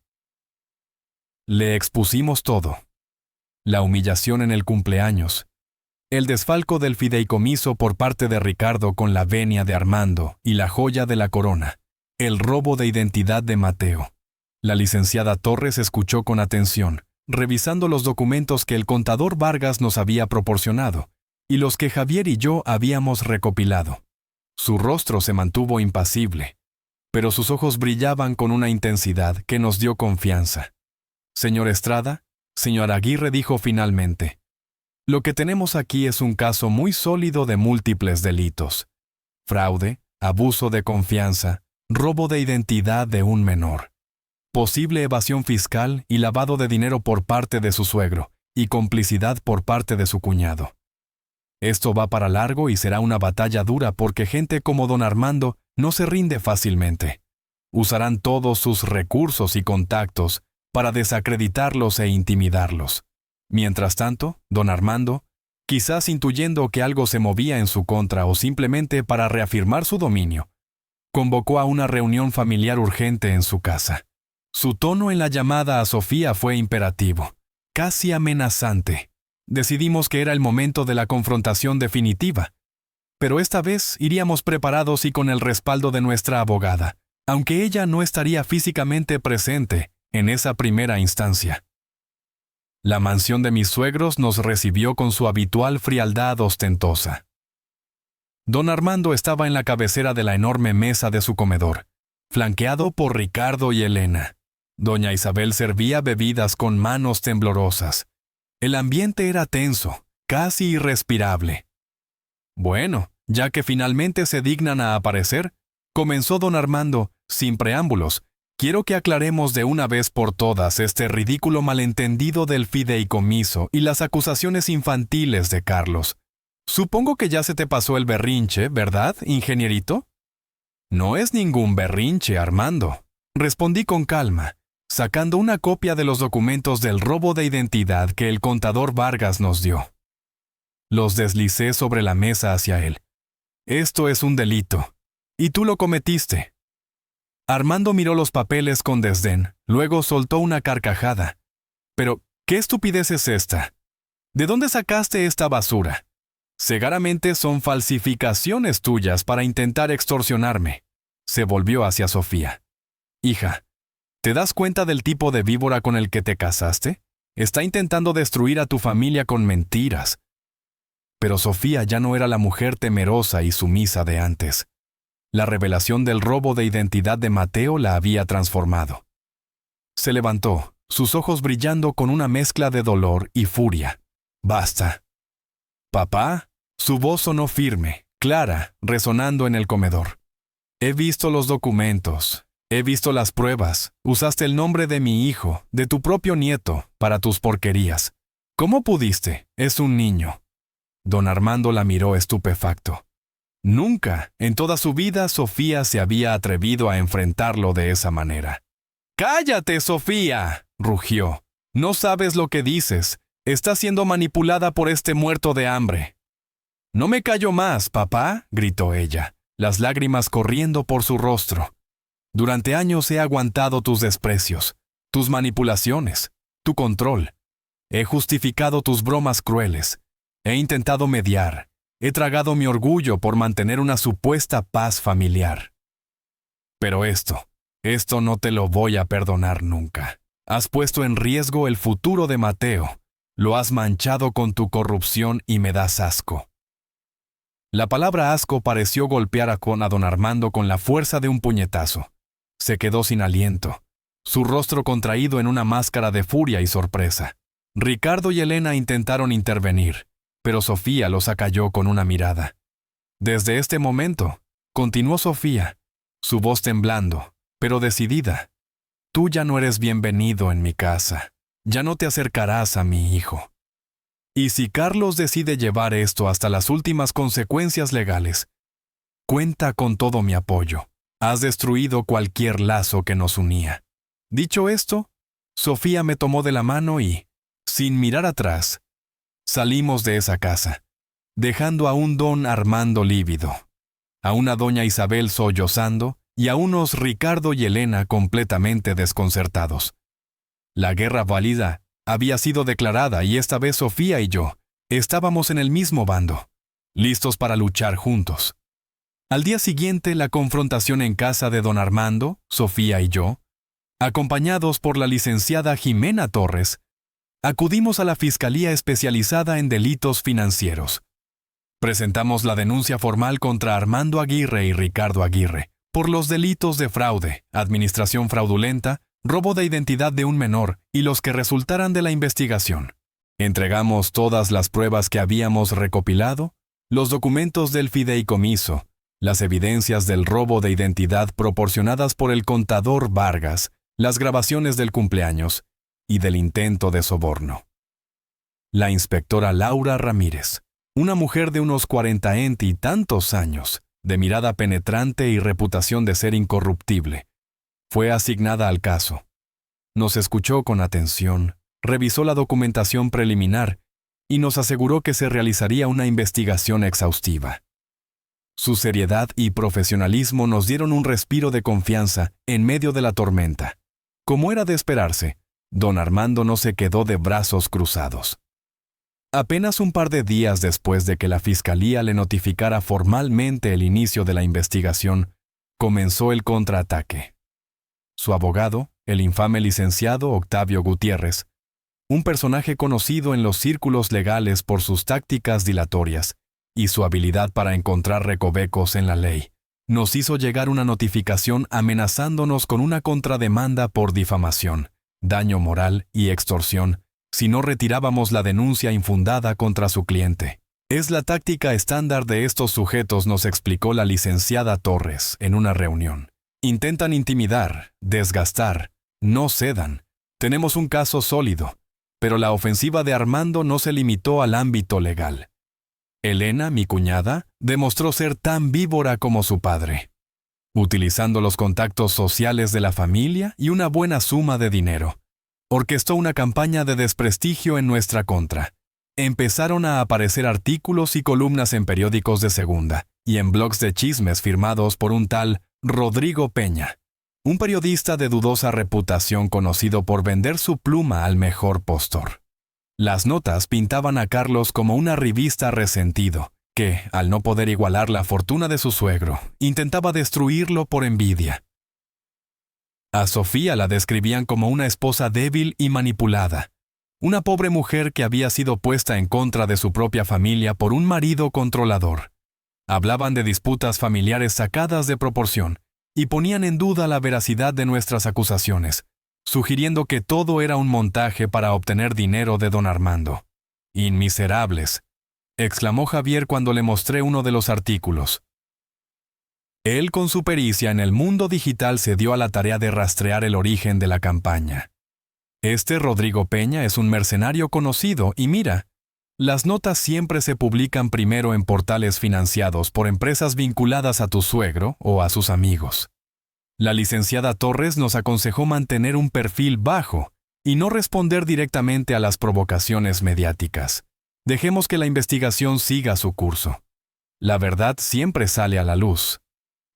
Le expusimos todo: la humillación en el cumpleaños, el desfalco del fideicomiso por parte de Ricardo con la venia de Armando y la joya de la corona, el robo de identidad de Mateo. La licenciada Torres escuchó con atención, revisando los documentos que el contador Vargas nos había proporcionado y los que Javier y yo habíamos recopilado. Su rostro se mantuvo impasible, pero sus ojos brillaban con una intensidad que nos dio confianza. Señor Estrada, señor Aguirre, dijo finalmente, lo que tenemos aquí es un caso muy sólido de múltiples delitos: fraude, abuso de confianza, robo de identidad de un menor, posible evasión fiscal y lavado de dinero por parte de su suegro, y complicidad por parte de su cuñado. Esto va para largo y será una batalla dura porque gente como don Armando no se rinde fácilmente. Usarán todos sus recursos y contactos para desacreditarlos e intimidarlos. Mientras tanto, don Armando, quizás intuyendo que algo se movía en su contra o simplemente para reafirmar su dominio, convocó a una reunión familiar urgente en su casa. Su tono en la llamada a Sofía fue imperativo, casi amenazante. Decidimos que era el momento de la confrontación definitiva, pero esta vez iríamos preparados y con el respaldo de nuestra abogada, aunque ella no estaría físicamente presente en esa primera instancia. La mansión de mis suegros nos recibió con su habitual frialdad ostentosa. Don Armando estaba en la cabecera de la enorme mesa de su comedor, flanqueado por Ricardo y Elena. Doña Isabel servía bebidas con manos temblorosas. El ambiente era tenso, casi irrespirable. Bueno, ya que finalmente se dignan a aparecer, comenzó don Armando, sin preámbulos. Quiero que aclaremos de una vez por todas este ridículo malentendido del fideicomiso y las acusaciones infantiles de Carlos. Supongo que ya se te pasó el berrinche, ¿verdad, ingenierito? No es ningún berrinche, Armando, respondí con calma, sacando una copia de los documentos del robo de identidad que el contador Vargas nos dio. Los deslicé sobre la mesa hacia él. Esto es un delito, y tú lo cometiste. Armando miró los papeles con desdén, luego soltó una carcajada. Pero, ¿qué estupidez es esta? ¿De dónde sacaste esta basura? Seguramente son falsificaciones tuyas para intentar extorsionarme. Se volvió hacia Sofía. Hija, ¿te das cuenta del tipo de víbora con el que te casaste? Está intentando destruir a tu familia con mentiras. Pero Sofía ya no era la mujer temerosa y sumisa de antes. La revelación del robo de identidad de Mateo la había transformado. Se levantó, sus ojos brillando con una mezcla de dolor y furia. «Basta». «Papá», su voz sonó firme, clara, resonando en el comedor. «He visto los documentos, he visto las pruebas. Usaste el nombre de mi hijo, de tu propio nieto, para tus porquerías. ¿Cómo pudiste? Es un niño». Don Armando la miró estupefacto. Nunca, en toda su vida, Sofía se había atrevido a enfrentarlo de esa manera. «¡Cállate, Sofía!», rugió. «No sabes lo que dices. Estás siendo manipulada por este muerto de hambre». «No me callo más, papá», gritó ella, las lágrimas corriendo por su rostro. «Durante años he aguantado tus desprecios, tus manipulaciones, tu control. He justificado tus bromas crueles. He intentado mediar. He tragado mi orgullo por mantener una supuesta paz familiar. Pero esto no te lo voy a perdonar nunca. Has puesto en riesgo el futuro de Mateo. Lo has manchado con tu corrupción y me das asco». La palabra asco pareció golpear a don Armando con la fuerza de un puñetazo. Se quedó sin aliento, su rostro contraído en una máscara de furia y sorpresa. Ricardo y Elena intentaron intervenir, pero Sofía los acalló con una mirada. «Desde este momento», continuó Sofía, su voz temblando, pero decidida, «tú ya no eres bienvenido en mi casa. Ya no te acercarás a mi hijo. Y si Carlos decide llevar esto hasta las últimas consecuencias legales, cuenta con todo mi apoyo. Has destruido cualquier lazo que nos unía». Dicho esto, Sofía me tomó de la mano y, sin mirar atrás, salimos de esa casa, dejando a un don Armando lívido, a una doña Isabel sollozando y a unos Ricardo y Elena completamente desconcertados. La guerra válida había sido declarada y esta vez Sofía y yo estábamos en el mismo bando, listos para luchar juntos. Al día siguiente, la confrontación en casa de don Armando, Sofía y yo, acompañados por la licenciada Jimena Torres, acudimos a la Fiscalía Especializada en Delitos Financieros. Presentamos la denuncia formal contra Armando Aguirre y Ricardo Aguirre por los delitos de fraude, administración fraudulenta, robo de identidad de un menor y los que resultaran de la investigación. Entregamos todas las pruebas que habíamos recopilado, los documentos del fideicomiso, las evidencias del robo de identidad proporcionadas por el contador Vargas, las grabaciones del cumpleaños y del intento de soborno. La inspectora Laura Ramírez, una mujer de unos 40 y tantos años, de mirada penetrante y reputación de ser incorruptible, Fue asignada al caso. Nos escuchó con atención, revisó la documentación preliminar y nos aseguró que se realizaría una investigación exhaustiva. Su seriedad y profesionalismo nos dieron un respiro de confianza en medio de la tormenta. Como era de esperarse, don Armando no se quedó de brazos cruzados. Apenas un par de días después de que la Fiscalía le notificara formalmente el inicio de la investigación, comenzó el contraataque. Su abogado, el infame licenciado Octavio Gutiérrez, un personaje conocido en los círculos legales por sus tácticas dilatorias y su habilidad para encontrar recovecos en la ley, nos hizo llegar una notificación amenazándonos con una contrademanda por difamación, daño moral y extorsión si no retirábamos la denuncia infundada contra su cliente. Es la táctica estándar de estos sujetos, nos explicó la licenciada Torres en una reunión. Intentan intimidar, desgastar, no cedan. Tenemos un caso sólido, pero la ofensiva de Armando no se limitó al ámbito legal. Elena, mi cuñada, demostró ser tan víbora como su padre. Utilizando los contactos sociales de la familia y una buena suma de dinero, orquestó una campaña de desprestigio en nuestra contra. Empezaron a aparecer artículos y columnas en periódicos de segunda y en blogs de chismes firmados por un tal Rodrigo Peña, un periodista de dudosa reputación conocido por vender su pluma al mejor postor. Las notas pintaban a Carlos como un arribista resentido, que, al no poder igualar la fortuna de su suegro, intentaba destruirlo por envidia. A Sofía la describían como una esposa débil y manipulada, una pobre mujer que había sido puesta en contra de su propia familia por un marido controlador. Hablaban de disputas familiares sacadas de proporción y ponían en duda la veracidad de nuestras acusaciones, sugiriendo que todo era un montaje para obtener dinero de don Armando. «Inmiserables», exclamó Javier cuando le mostré uno de los artículos. Él, con su pericia en el mundo digital, se dio a la tarea de rastrear el origen de la campaña. Este Rodrigo Peña es un mercenario conocido y mira, las notas siempre se publican primero en portales financiados por empresas vinculadas a tu suegro o a sus amigos. La licenciada Torres nos aconsejó mantener un perfil bajo y no responder directamente a las provocaciones mediáticas. Dejemos que la investigación siga su curso. La verdad siempre sale a la luz.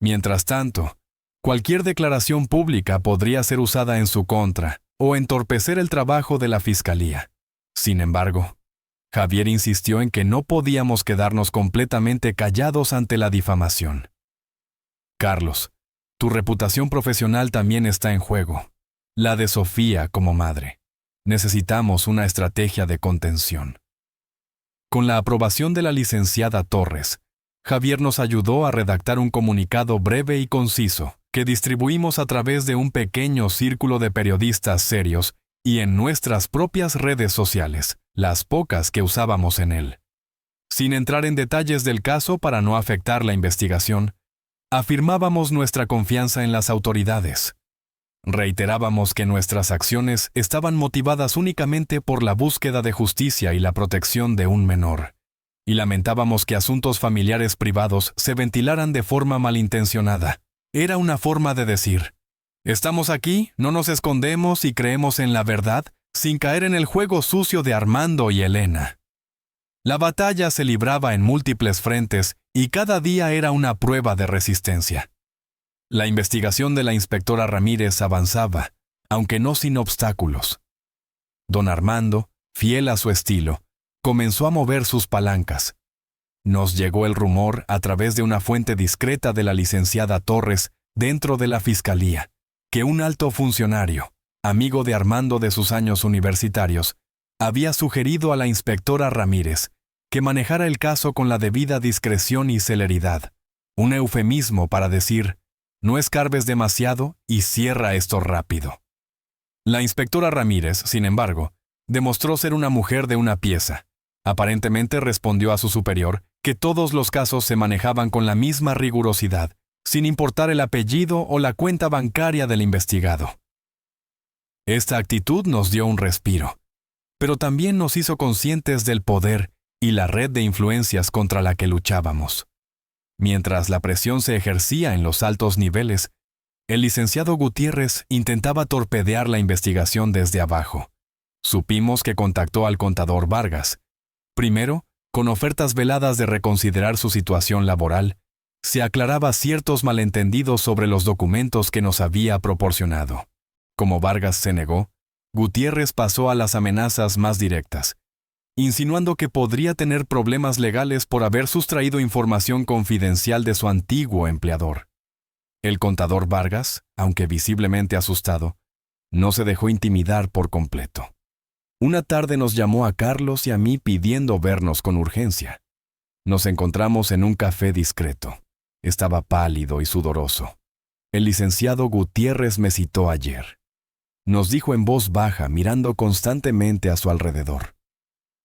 Mientras tanto, cualquier declaración pública podría ser usada en su contra o entorpecer el trabajo de la Fiscalía. Sin embargo, Javier insistió en que no podíamos quedarnos completamente callados ante la difamación. Carlos, tu reputación profesional también está en juego, la de Sofía como madre. Necesitamos una estrategia de contención. Con la aprobación de la licenciada Torres, Javier nos ayudó a redactar un comunicado breve y conciso que distribuimos a través de un pequeño círculo de periodistas serios y en nuestras propias redes sociales, las pocas que usábamos en él. Sin entrar en detalles del caso para no afectar la investigación, afirmábamos nuestra confianza en las autoridades. Reiterábamos que nuestras acciones estaban motivadas únicamente por la búsqueda de justicia y la protección de un menor. Y lamentábamos que asuntos familiares privados se ventilaran de forma malintencionada. Era una forma de decir, estamos aquí, no nos escondemos y creemos en la verdad, sin caer en el juego sucio de Armando y Elena. La batalla se libraba en múltiples frentes y cada día era una prueba de resistencia. La investigación de la inspectora Ramírez avanzaba, aunque no sin obstáculos. Don Armando, fiel a su estilo, comenzó a mover sus palancas. Nos llegó el rumor a través de una fuente discreta de la licenciada Torres dentro de la Fiscalía, que un alto funcionario, amigo de Armando de sus años universitarios, había sugerido a la inspectora Ramírez que manejara el caso con la debida discreción y celeridad, un eufemismo para decir, no escarbes demasiado y cierra esto rápido. La inspectora Ramírez, sin embargo, demostró ser una mujer de una pieza. Aparentemente respondió a su superior que todos los casos se manejaban con la misma rigurosidad, sin importar el apellido o la cuenta bancaria del investigado. Esta actitud nos dio un respiro, pero también nos hizo conscientes del poder y la red de influencias contra la que luchábamos. Mientras la presión se ejercía en los altos niveles, El licenciado Gutiérrez intentaba torpedear la investigación desde abajo. Supimos que contactó al contador Vargas. Primero, con ofertas veladas de reconsiderar su situación laboral, se aclaraba ciertos malentendidos sobre los documentos que nos había proporcionado. Como Vargas se negó, Gutiérrez pasó a las amenazas más directas, insinuando que podría tener problemas legales por haber sustraído información confidencial de su antiguo empleador. El contador Vargas, aunque visiblemente asustado, no se dejó intimidar por completo. Una tarde nos llamó a Carlos y a mí pidiendo vernos con urgencia. Nos encontramos en un café discreto. Estaba pálido y sudoroso. El licenciado Gutiérrez me citó ayer. Nos dijo en voz baja, mirando constantemente a su alrededor.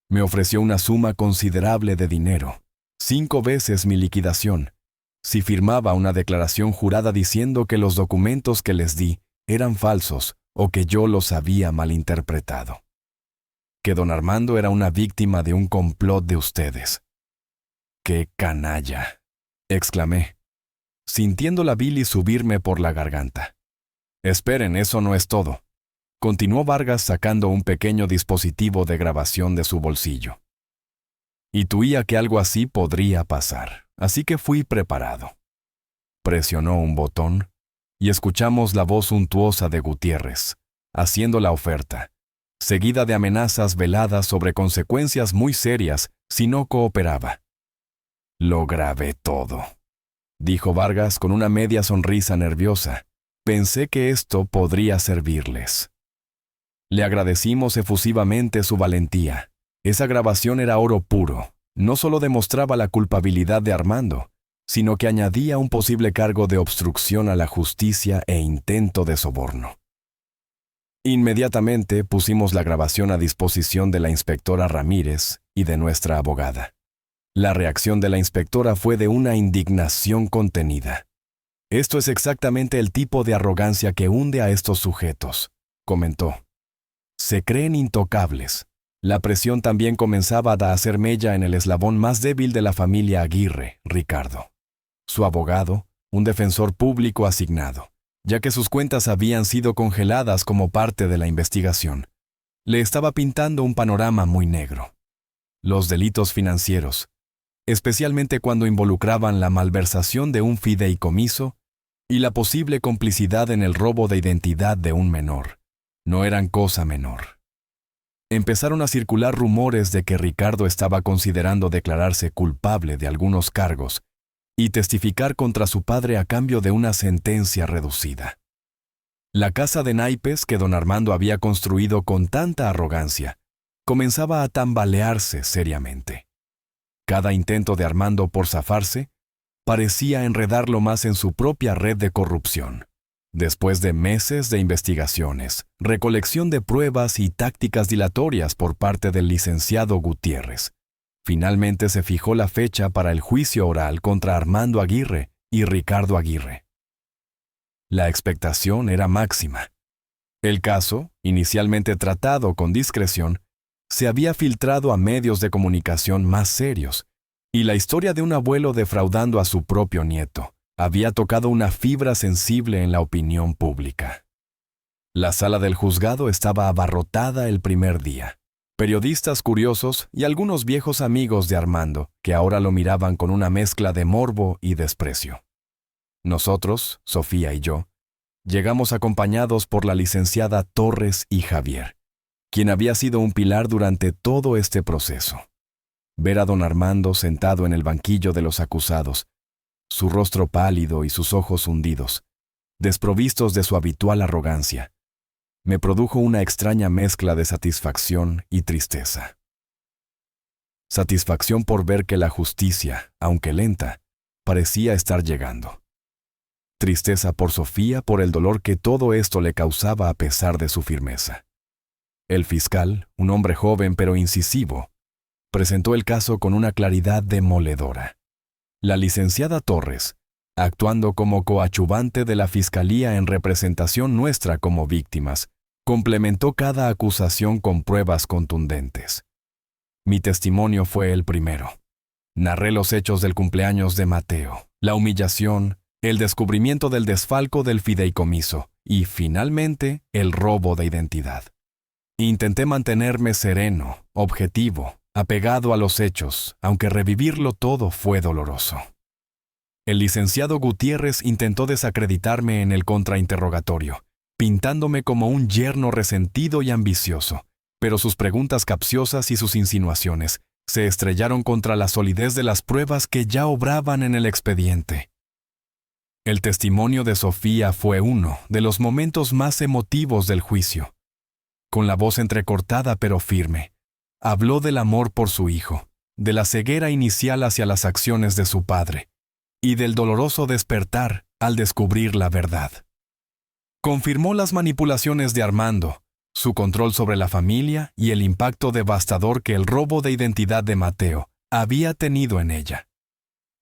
Me ofreció una suma considerable de dinero, 5 veces mi liquidación, si firmaba una declaración jurada diciendo que los documentos que les di eran falsos o que yo los había malinterpretado. Que don Armando era una víctima de un complot de ustedes. ¡Qué canalla!, exclamé, sintiendo la bilis subirme por la garganta. Esperen, eso no es todo, continuó Vargas sacando un pequeño dispositivo de grabación de su bolsillo. Intuía que algo así podría pasar, así que fui preparado. Presionó un botón y escuchamos la voz untuosa de Gutiérrez, haciendo la oferta, seguida de amenazas veladas sobre consecuencias muy serias si no cooperaba. Lo grabé todo, dijo Vargas con una media sonrisa nerviosa. Pensé que esto podría servirles. Le agradecimos efusivamente su valentía. Esa grabación era oro puro. No solo demostraba la culpabilidad de Armando, sino que añadía un posible cargo de obstrucción a la justicia e intento de soborno. Inmediatamente pusimos la grabación a disposición de la inspectora Ramírez y de nuestra abogada. La reacción de la inspectora fue de una indignación contenida. Esto es exactamente el tipo de arrogancia que hunde a estos sujetos, comentó. Se creen intocables. La presión también comenzaba a hacer mella en el eslabón más débil de la familia Aguirre, Ricardo. Su abogado, un defensor público asignado, ya que sus cuentas habían sido congeladas como parte de la investigación, le estaba pintando un panorama muy negro. Los delitos financieros, especialmente cuando involucraban la malversación de un fideicomiso y la posible complicidad en el robo de identidad de un menor, no eran cosa menor. Empezaron a circular rumores de que Ricardo estaba considerando declararse culpable de algunos cargos y testificar contra su padre a cambio de una sentencia reducida. La casa de naipes que don Armando había construido con tanta arrogancia comenzaba a tambalearse seriamente. Cada intento de Armando por zafarse parecía enredarlo más en su propia red de corrupción. Después de meses de investigaciones, recolección de pruebas y tácticas dilatorias por parte del licenciado Gutiérrez, finalmente se fijó la fecha para el juicio oral contra Armando Aguirre y Ricardo Aguirre. La expectación era máxima. El caso, inicialmente tratado con discreción, se había filtrado a medios de comunicación más serios, y la historia de un abuelo defraudando a su propio nieto había tocado una fibra sensible en la opinión pública. La sala del juzgado estaba abarrotada el primer día. Periodistas curiosos y algunos viejos amigos de Armando, que ahora lo miraban con una mezcla de morbo y desprecio. Nosotros, Sofía y yo, llegamos acompañados por la licenciada Torres y Javier, quien había sido un pilar durante todo este proceso. Ver a don Armando sentado en el banquillo de los acusados, su rostro pálido y sus ojos hundidos, desprovistos de su habitual arrogancia, me produjo una extraña mezcla de satisfacción y tristeza. Satisfacción por ver que la justicia, aunque lenta, parecía estar llegando. Tristeza por Sofía por el dolor que todo esto le causaba a pesar de su firmeza. El fiscal, un hombre joven pero incisivo, presentó el caso con una claridad demoledora. La licenciada Torres, actuando como coadyuvante de la Fiscalía en representación nuestra como víctimas, complementó cada acusación con pruebas contundentes. Mi testimonio fue el primero. Narré los hechos del cumpleaños de Mateo, la humillación, el descubrimiento del desfalco del fideicomiso y, finalmente, el robo de identidad. Intenté mantenerme sereno, objetivo, apegado a los hechos, aunque revivirlo todo fue doloroso. El licenciado Gutiérrez intentó desacreditarme en el contrainterrogatorio, pintándome como un yerno resentido y ambicioso, pero sus preguntas capciosas y sus insinuaciones se estrellaron contra la solidez de las pruebas que ya obraban en el expediente. El testimonio de Sofía fue uno de los momentos más emotivos del juicio. Con la voz entrecortada pero firme, habló del amor por su hijo, de la ceguera inicial hacia las acciones de su padre, y del doloroso despertar al descubrir la verdad. Confirmó las manipulaciones de Armando, su control sobre la familia y el impacto devastador que el robo de identidad de Mateo había tenido en ella.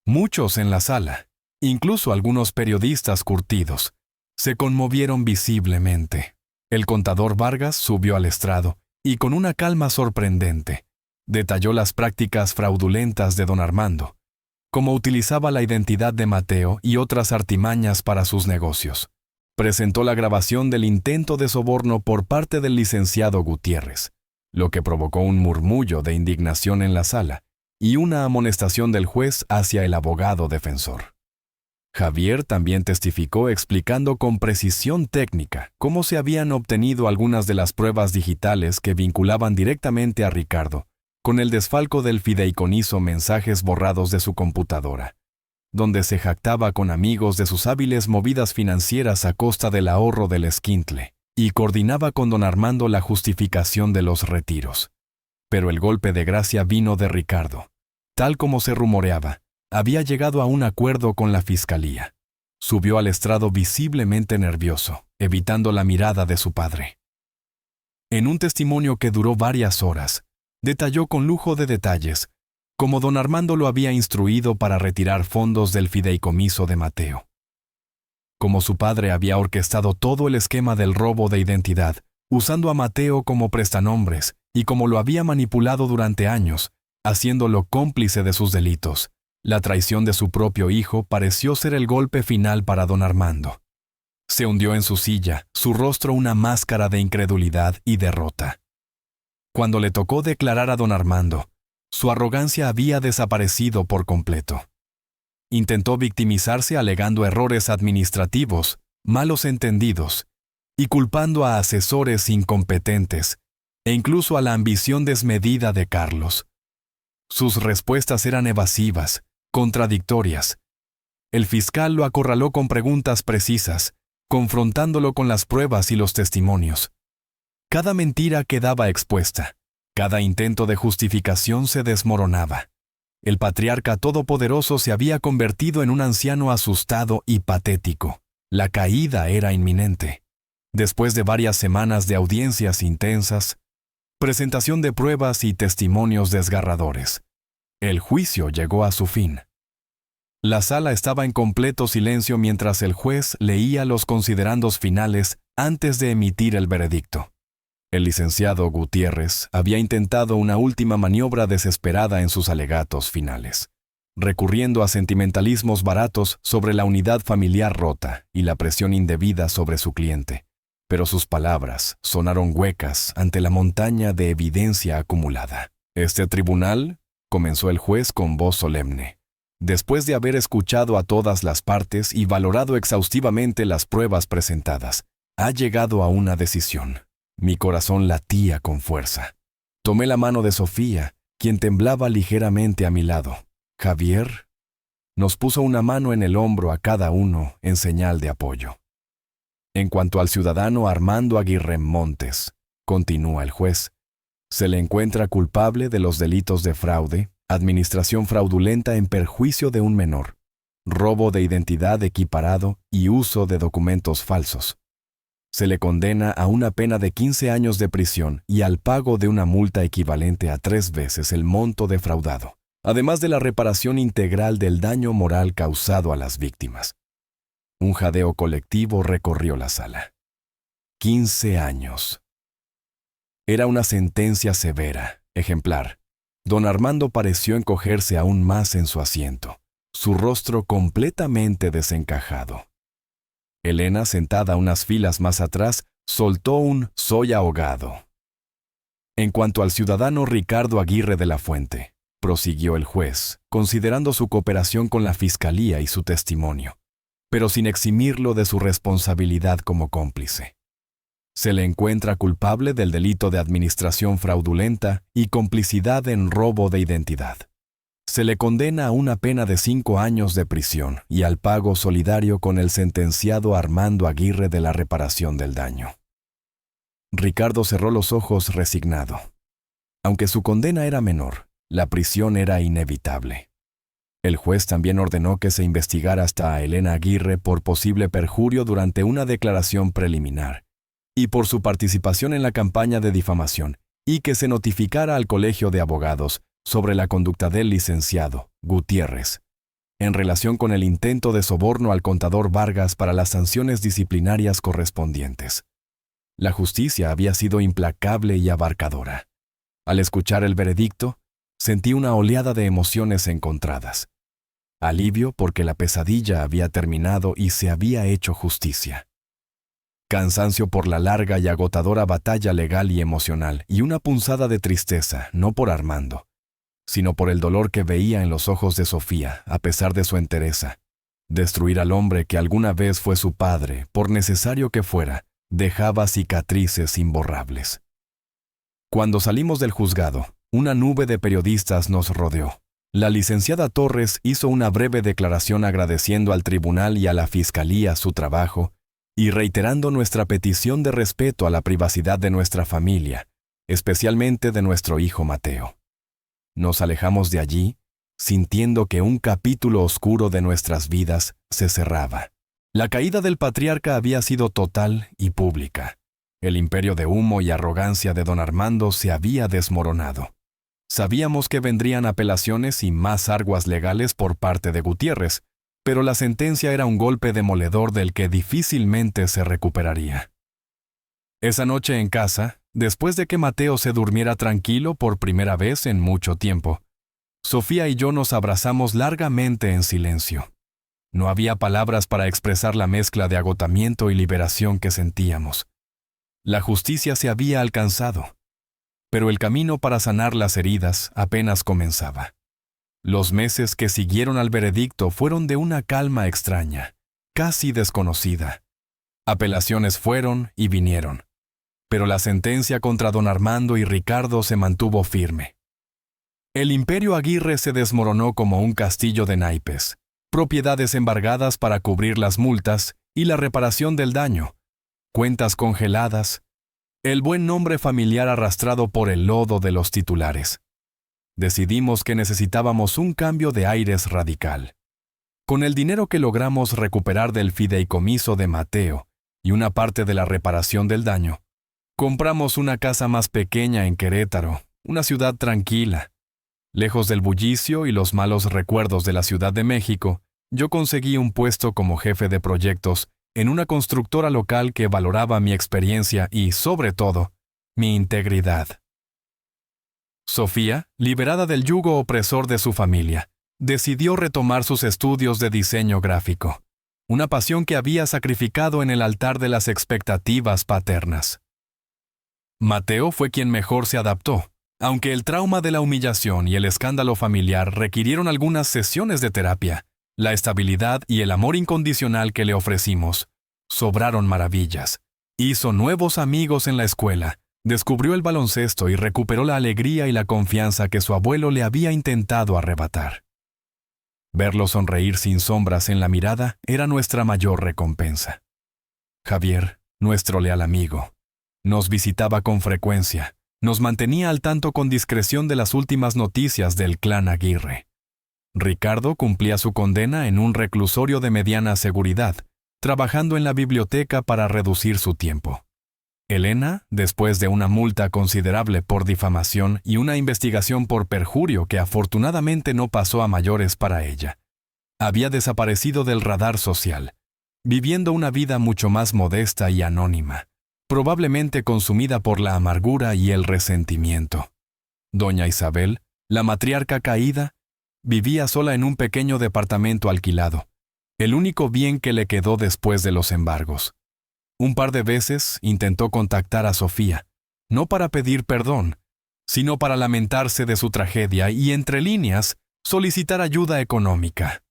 Muchos en la sala, incluso algunos periodistas curtidos, se conmovieron visiblemente. El contador Vargas subió al estrado y con una calma sorprendente, detalló las prácticas fraudulentas de don Armando, cómo utilizaba la identidad de Mateo y otras artimañas para sus negocios. Presentó la grabación del intento de soborno por parte del licenciado Gutiérrez, lo que provocó un murmullo de indignación en la sala y una amonestación del juez hacia el abogado defensor. Javier también testificó explicando con precisión técnica cómo se habían obtenido algunas de las pruebas digitales que vinculaban directamente a Ricardo con el desfalco del fideicomiso mensajes borrados de su computadora, donde se jactaba con amigos de sus hábiles movidas financieras a costa del ahorro del esquintle, y coordinaba con don Armando la justificación de los retiros. Pero el golpe de gracia vino de Ricardo. Tal como se rumoreaba, había llegado a un acuerdo con la fiscalía. Subió al estrado visiblemente nervioso, evitando la mirada de su padre. En un testimonio que duró varias horas, detalló con lujo de detalles cómo don Armando lo había instruido para retirar fondos del fideicomiso de Mateo. Cómo su padre había orquestado todo el esquema del robo de identidad, usando a Mateo como prestanombres, y cómo lo había manipulado durante años, haciéndolo cómplice de sus delitos. La traición de su propio hijo pareció ser el golpe final para don Armando. Se hundió en su silla, su rostro una máscara de incredulidad y derrota. Cuando le tocó declarar a don Armando, su arrogancia había desaparecido por completo. Intentó victimizarse alegando errores administrativos, malos entendidos, y culpando a asesores incompetentes, e incluso a la ambición desmedida de Carlos. Sus respuestas eran evasivas, contradictorias. El fiscal lo acorraló con preguntas precisas, confrontándolo con las pruebas y los testimonios. Cada mentira quedaba expuesta. Cada intento de justificación se desmoronaba. El patriarca todopoderoso se había convertido en un anciano asustado y patético. La caída era inminente. Después de varias semanas de audiencias intensas, presentación de pruebas y testimonios desgarradores, el juicio llegó a su fin. La sala estaba en completo silencio mientras el juez leía los considerandos finales antes de emitir el veredicto. El licenciado Gutiérrez había intentado una última maniobra desesperada en sus alegatos finales, recurriendo a sentimentalismos baratos sobre la unidad familiar rota y la presión indebida sobre su cliente, pero sus palabras sonaron huecas ante la montaña de evidencia acumulada. «Este tribunal», comenzó el juez con voz solemne, después de haber escuchado a todas las partes y valorado exhaustivamente las pruebas presentadas, ha llegado a una decisión. Mi corazón latía con fuerza. Tomé la mano de Sofía, quien temblaba ligeramente a mi lado. Javier nos puso una mano en el hombro a cada uno en señal de apoyo. En cuanto al ciudadano Armando Aguirre Montes, continúa el juez, se le encuentra culpable de los delitos de fraude, administración fraudulenta en perjuicio de un menor, robo de identidad equiparado y uso de documentos falsos. Se le condena a una pena de 15 años de prisión y al pago de una multa equivalente a 3 veces el monto defraudado, además de la reparación integral del daño moral causado a las víctimas. Un jadeo colectivo recorrió la sala. 15 años. Era una sentencia severa, ejemplar. Don Armando pareció encogerse aún más en su asiento. su rostro completamente desencajado. Elena, sentada unas filas más atrás, soltó un «soy ahogado». En cuanto al ciudadano Ricardo Aguirre de la Fuente, prosiguió el juez, considerando su cooperación con la fiscalía y su testimonio, pero sin eximirlo de su responsabilidad como cómplice. Se le encuentra culpable del delito de administración fraudulenta y complicidad en robo de identidad. Se le condena a una pena de 5 años de prisión y al pago solidario con el sentenciado Armando Aguirre de la reparación del daño. Ricardo cerró los ojos resignado. Aunque su condena era menor, la prisión era inevitable. El juez también ordenó que se investigara hasta a Elena Aguirre por posible perjurio durante una declaración preliminar y por su participación en la campaña de difamación, y que se notificara al Colegio de Abogados sobre la conducta del licenciado Gutiérrez en relación con el intento de soborno al contador Vargas para las sanciones disciplinarias correspondientes. La justicia había sido implacable y abarcadora. Al escuchar el veredicto, sentí una oleada de emociones encontradas. Alivio porque la pesadilla había terminado y se había hecho justicia. Cansancio por la larga y agotadora batalla legal y emocional, y una punzada de tristeza, no por Armando, sino por el dolor que veía en los ojos de Sofía, a pesar de su entereza. Destruir al hombre que alguna vez fue su padre, por necesario que fuera, dejaba cicatrices imborrables. Cuando salimos del juzgado, una nube de periodistas nos rodeó. La licenciada Torres hizo una breve declaración agradeciendo al tribunal y a la fiscalía su trabajo y reiterando nuestra petición de respeto a la privacidad de nuestra familia, especialmente de nuestro hijo Mateo. Nos alejamos de allí, sintiendo que un capítulo oscuro de nuestras vidas se cerraba. La caída del patriarca había sido total y pública. El imperio de humo y arrogancia de don Armando se había desmoronado. Sabíamos que vendrían apelaciones y más arduas legales por parte de Gutiérrez, pero la sentencia era un golpe demoledor del que difícilmente se recuperaría. Esa noche en casa, después de que Mateo se durmiera tranquilo por primera vez en mucho tiempo, Sofía y yo nos abrazamos largamente en silencio. No había palabras para expresar la mezcla de agotamiento y liberación que sentíamos. La justicia se había alcanzado, pero el camino para sanar las heridas apenas comenzaba. Los meses que siguieron al veredicto fueron de una calma extraña, casi desconocida. Apelaciones fueron y vinieron, pero la sentencia contra don Armando y Ricardo se mantuvo firme. El imperio Aguirre se desmoronó como un castillo de naipes, propiedades embargadas para cubrir las multas y la reparación del daño, cuentas congeladas, el buen nombre familiar arrastrado por el lodo de los titulares. Decidimos que necesitábamos un cambio de aires radical. Con el dinero que logramos recuperar del fideicomiso de Mateo y una parte de la reparación del daño, compramos una casa más pequeña en Querétaro, una ciudad tranquila. Lejos del bullicio y los malos recuerdos de la Ciudad de México, yo conseguí un puesto como jefe de proyectos en una constructora local que valoraba mi experiencia y, sobre todo, mi integridad. Sofía, liberada del yugo opresor de su familia, decidió retomar sus estudios de diseño gráfico, una pasión que había sacrificado en el altar de las expectativas paternas. Mateo fue quien mejor se adaptó, aunque el trauma de la humillación y el escándalo familiar requirieron algunas sesiones de terapia. La estabilidad y el amor incondicional que le ofrecimos sobraron maravillas. Hizo nuevos amigos en la escuela, descubrió el baloncesto y recuperó la alegría y la confianza que su abuelo le había intentado arrebatar. Verlo sonreír sin sombras en la mirada era nuestra mayor recompensa. Javier, nuestro leal amigo, nos visitaba con frecuencia, nos mantenía al tanto con discreción de las últimas noticias del clan Aguirre. Ricardo cumplía su condena en un reclusorio de mediana seguridad, trabajando en la biblioteca para reducir su tiempo. Elena, después de una multa considerable por difamación y una investigación por perjurio que afortunadamente no pasó a mayores para ella, había desaparecido del radar social, viviendo una vida mucho más modesta y anónima, probablemente consumida por la amargura y el resentimiento. Doña Isabel, la matriarca caída, vivía sola en un pequeño departamento alquilado, el único bien que le quedó después de los embargos. Un par de veces intentó contactar a Sofía, no para pedir perdón, sino para lamentarse de su tragedia y, entre líneas, solicitar ayuda económica.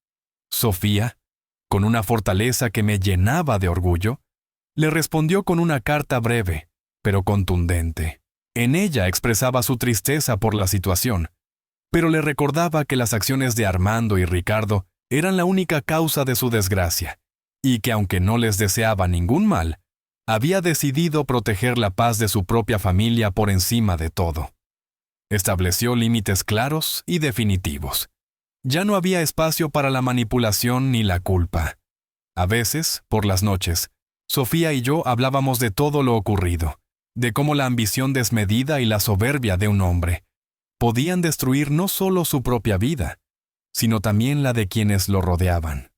Sofía, con una fortaleza que me llenaba de orgullo, le respondió con una carta breve, pero contundente. En ella expresaba su tristeza por la situación, pero le recordaba que las acciones de Armando y Ricardo eran la única causa de su desgracia, y que aunque no les deseaba ningún mal, había decidido proteger la paz de su propia familia por encima de todo. Estableció límites claros y definitivos. Ya no había espacio para la manipulación ni la culpa. A veces, por las noches, Sofía y yo hablábamos de todo lo ocurrido, de cómo la ambición desmedida y la soberbia de un hombre podían destruir no solo su propia vida, sino también la de quienes lo rodeaban.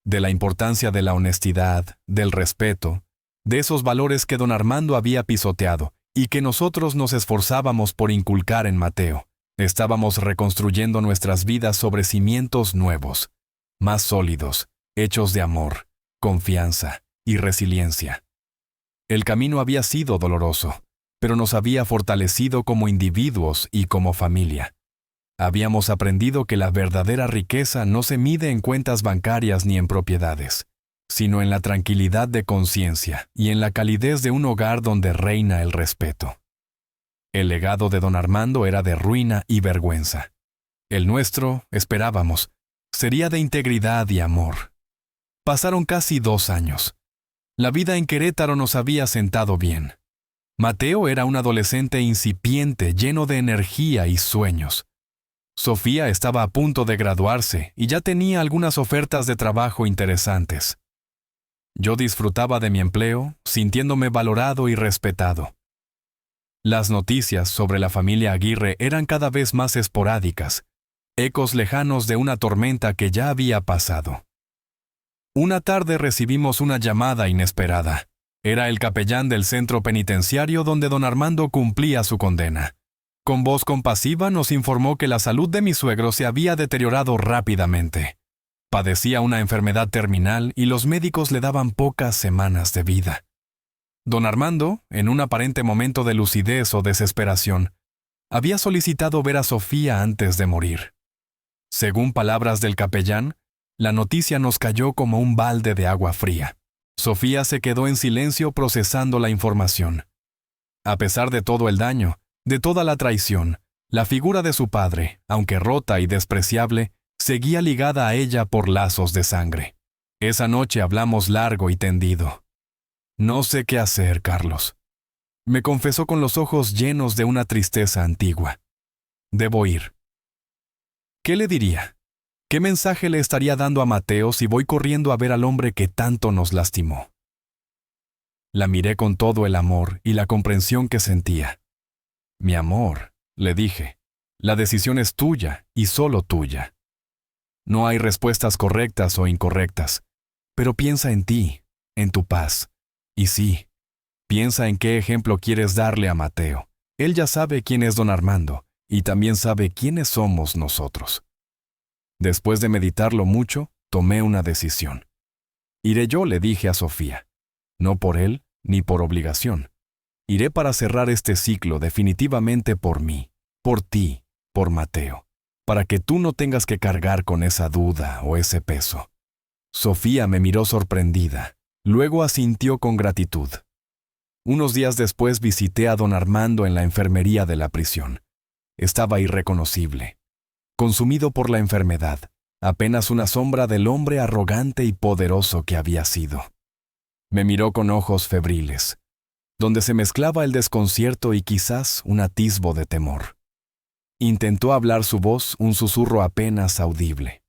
De la importancia de la honestidad, del respeto, de esos valores que don Armando había pisoteado y que nosotros nos esforzábamos por inculcar en Mateo. Estábamos reconstruyendo nuestras vidas sobre cimientos nuevos, más sólidos, hechos de amor, confianza y resiliencia. El camino había sido doloroso, pero nos había fortalecido como individuos y como familia. Habíamos aprendido que la verdadera riqueza no se mide en cuentas bancarias ni en propiedades, sino en la tranquilidad de conciencia y en la calidez de un hogar donde reina el respeto. El legado de don Armando era de ruina y vergüenza. El nuestro, esperábamos, sería de integridad y amor. Pasaron casi 2 años. La vida en Querétaro nos había sentado bien. Mateo era un adolescente incipiente, lleno de energía y sueños. Sofía estaba a punto de graduarse y ya tenía algunas ofertas de trabajo interesantes. Yo disfrutaba de mi empleo, sintiéndome valorado y respetado. Las noticias sobre la familia Aguirre eran cada vez más esporádicas, ecos lejanos de una tormenta que ya había pasado. Una tarde recibimos una llamada inesperada. Era el capellán del centro penitenciario donde don Armando cumplía su condena. Con voz compasiva nos informó que la salud de mi suegro se había deteriorado rápidamente. Padecía una enfermedad terminal y los médicos le daban pocas semanas de vida. Don Armando, en un aparente momento de lucidez o desesperación, había solicitado ver a Sofía antes de morir. Según palabras del capellán, la noticia nos cayó como un balde de agua fría. Sofía se quedó en silencio procesando la información. A pesar de todo el daño, de toda la traición, la figura de su padre, aunque rota y despreciable, seguía ligada a ella por lazos de sangre. Esa noche hablamos largo y tendido. No sé qué hacer, Carlos. Me confesó con los ojos llenos de una tristeza antigua. Debo ir. ¿Qué le diría? ¿Qué mensaje le estaría dando a Mateo si voy corriendo a ver al hombre que tanto nos lastimó? La miré con todo el amor y la comprensión que sentía. Mi amor, le dije, la decisión es tuya y solo tuya. No hay respuestas correctas o incorrectas, pero piensa en ti, en tu paz. Y sí, piensa en qué ejemplo quieres darle a Mateo. Él ya sabe quién es don Armando y también sabe quiénes somos nosotros. Después de meditarlo mucho, tomé una decisión. Iré yo, le dije a Sofía. No por él, ni por obligación. Iré para cerrar este ciclo definitivamente por mí, por ti, por Mateo, para que tú no tengas que cargar con esa duda o ese peso. Sofía me miró sorprendida. Luego asintió con gratitud. Unos días después visité a don Armando en la enfermería de la prisión. Estaba irreconocible, consumido por la enfermedad, apenas una sombra del hombre arrogante y poderoso que había sido. Me miró con ojos febriles, donde se mezclaba el desconcierto y quizás un atisbo de temor. Intentó hablar su voz, un susurro apenas audible.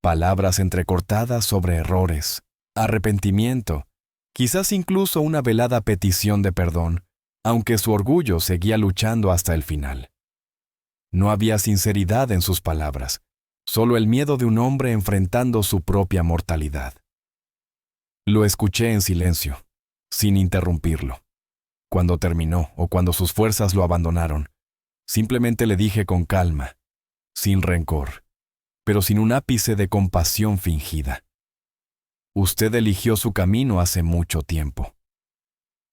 Palabras entrecortadas sobre errores, arrepentimiento, quizás incluso una velada petición de perdón, aunque su orgullo seguía luchando hasta el final. No había sinceridad en sus palabras, solo el miedo de un hombre enfrentando su propia mortalidad. Lo escuché en silencio, sin interrumpirlo. Cuando terminó o cuando sus fuerzas lo abandonaron, simplemente le dije con calma, sin rencor, pero sin un ápice de compasión fingida. Usted eligió su camino hace mucho tiempo.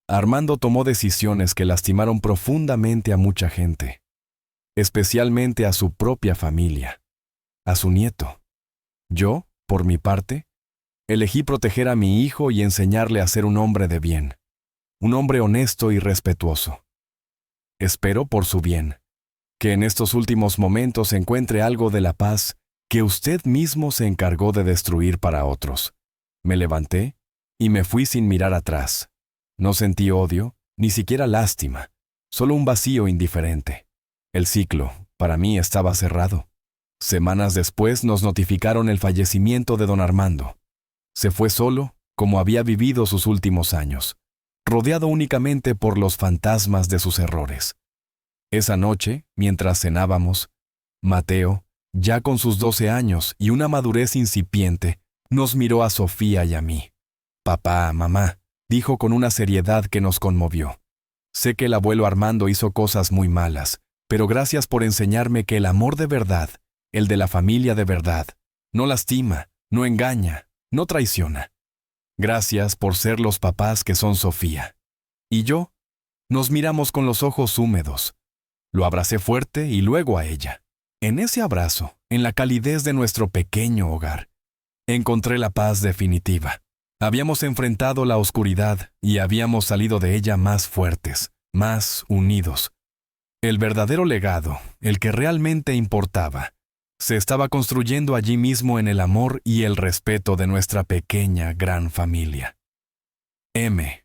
Armando tomó decisiones que lastimaron profundamente a mucha gente, especialmente a su propia familia, a su nieto. Yo, por mi parte, elegí proteger a mi hijo y enseñarle a ser un hombre de bien, un hombre honesto y respetuoso. Espero, por su bien, que en estos últimos momentos encuentre algo de la paz que usted mismo se encargó de destruir para otros. Me levanté y me fui sin mirar atrás. No sentí odio, ni siquiera lástima, solo un vacío indiferente. El ciclo, para mí, estaba cerrado. Semanas después nos notificaron el fallecimiento de don Armando. Se fue solo, como había vivido sus últimos años, rodeado únicamente por los fantasmas de sus errores. Esa noche, mientras cenábamos, Mateo, ya con sus 12 años y una madurez incipiente, nos miró a Sofía y a mí. «Papá, mamá», dijo con una seriedad que nos conmovió. «Sé que el abuelo Armando hizo cosas muy malas, pero gracias por enseñarme que el amor de verdad, el de la familia de verdad, no lastima, no engaña, no traiciona. Gracias por ser los papás que son Sofía». Y yo, nos miramos con los ojos húmedos. Lo abracé fuerte y luego a ella. En ese abrazo, en la calidez de nuestro pequeño hogar, encontré la paz definitiva. Habíamos enfrentado la oscuridad y habíamos salido de ella más fuertes, más unidos. El verdadero legado, el que realmente importaba, se estaba construyendo allí mismo en el amor y el respeto de nuestra pequeña gran familia. M.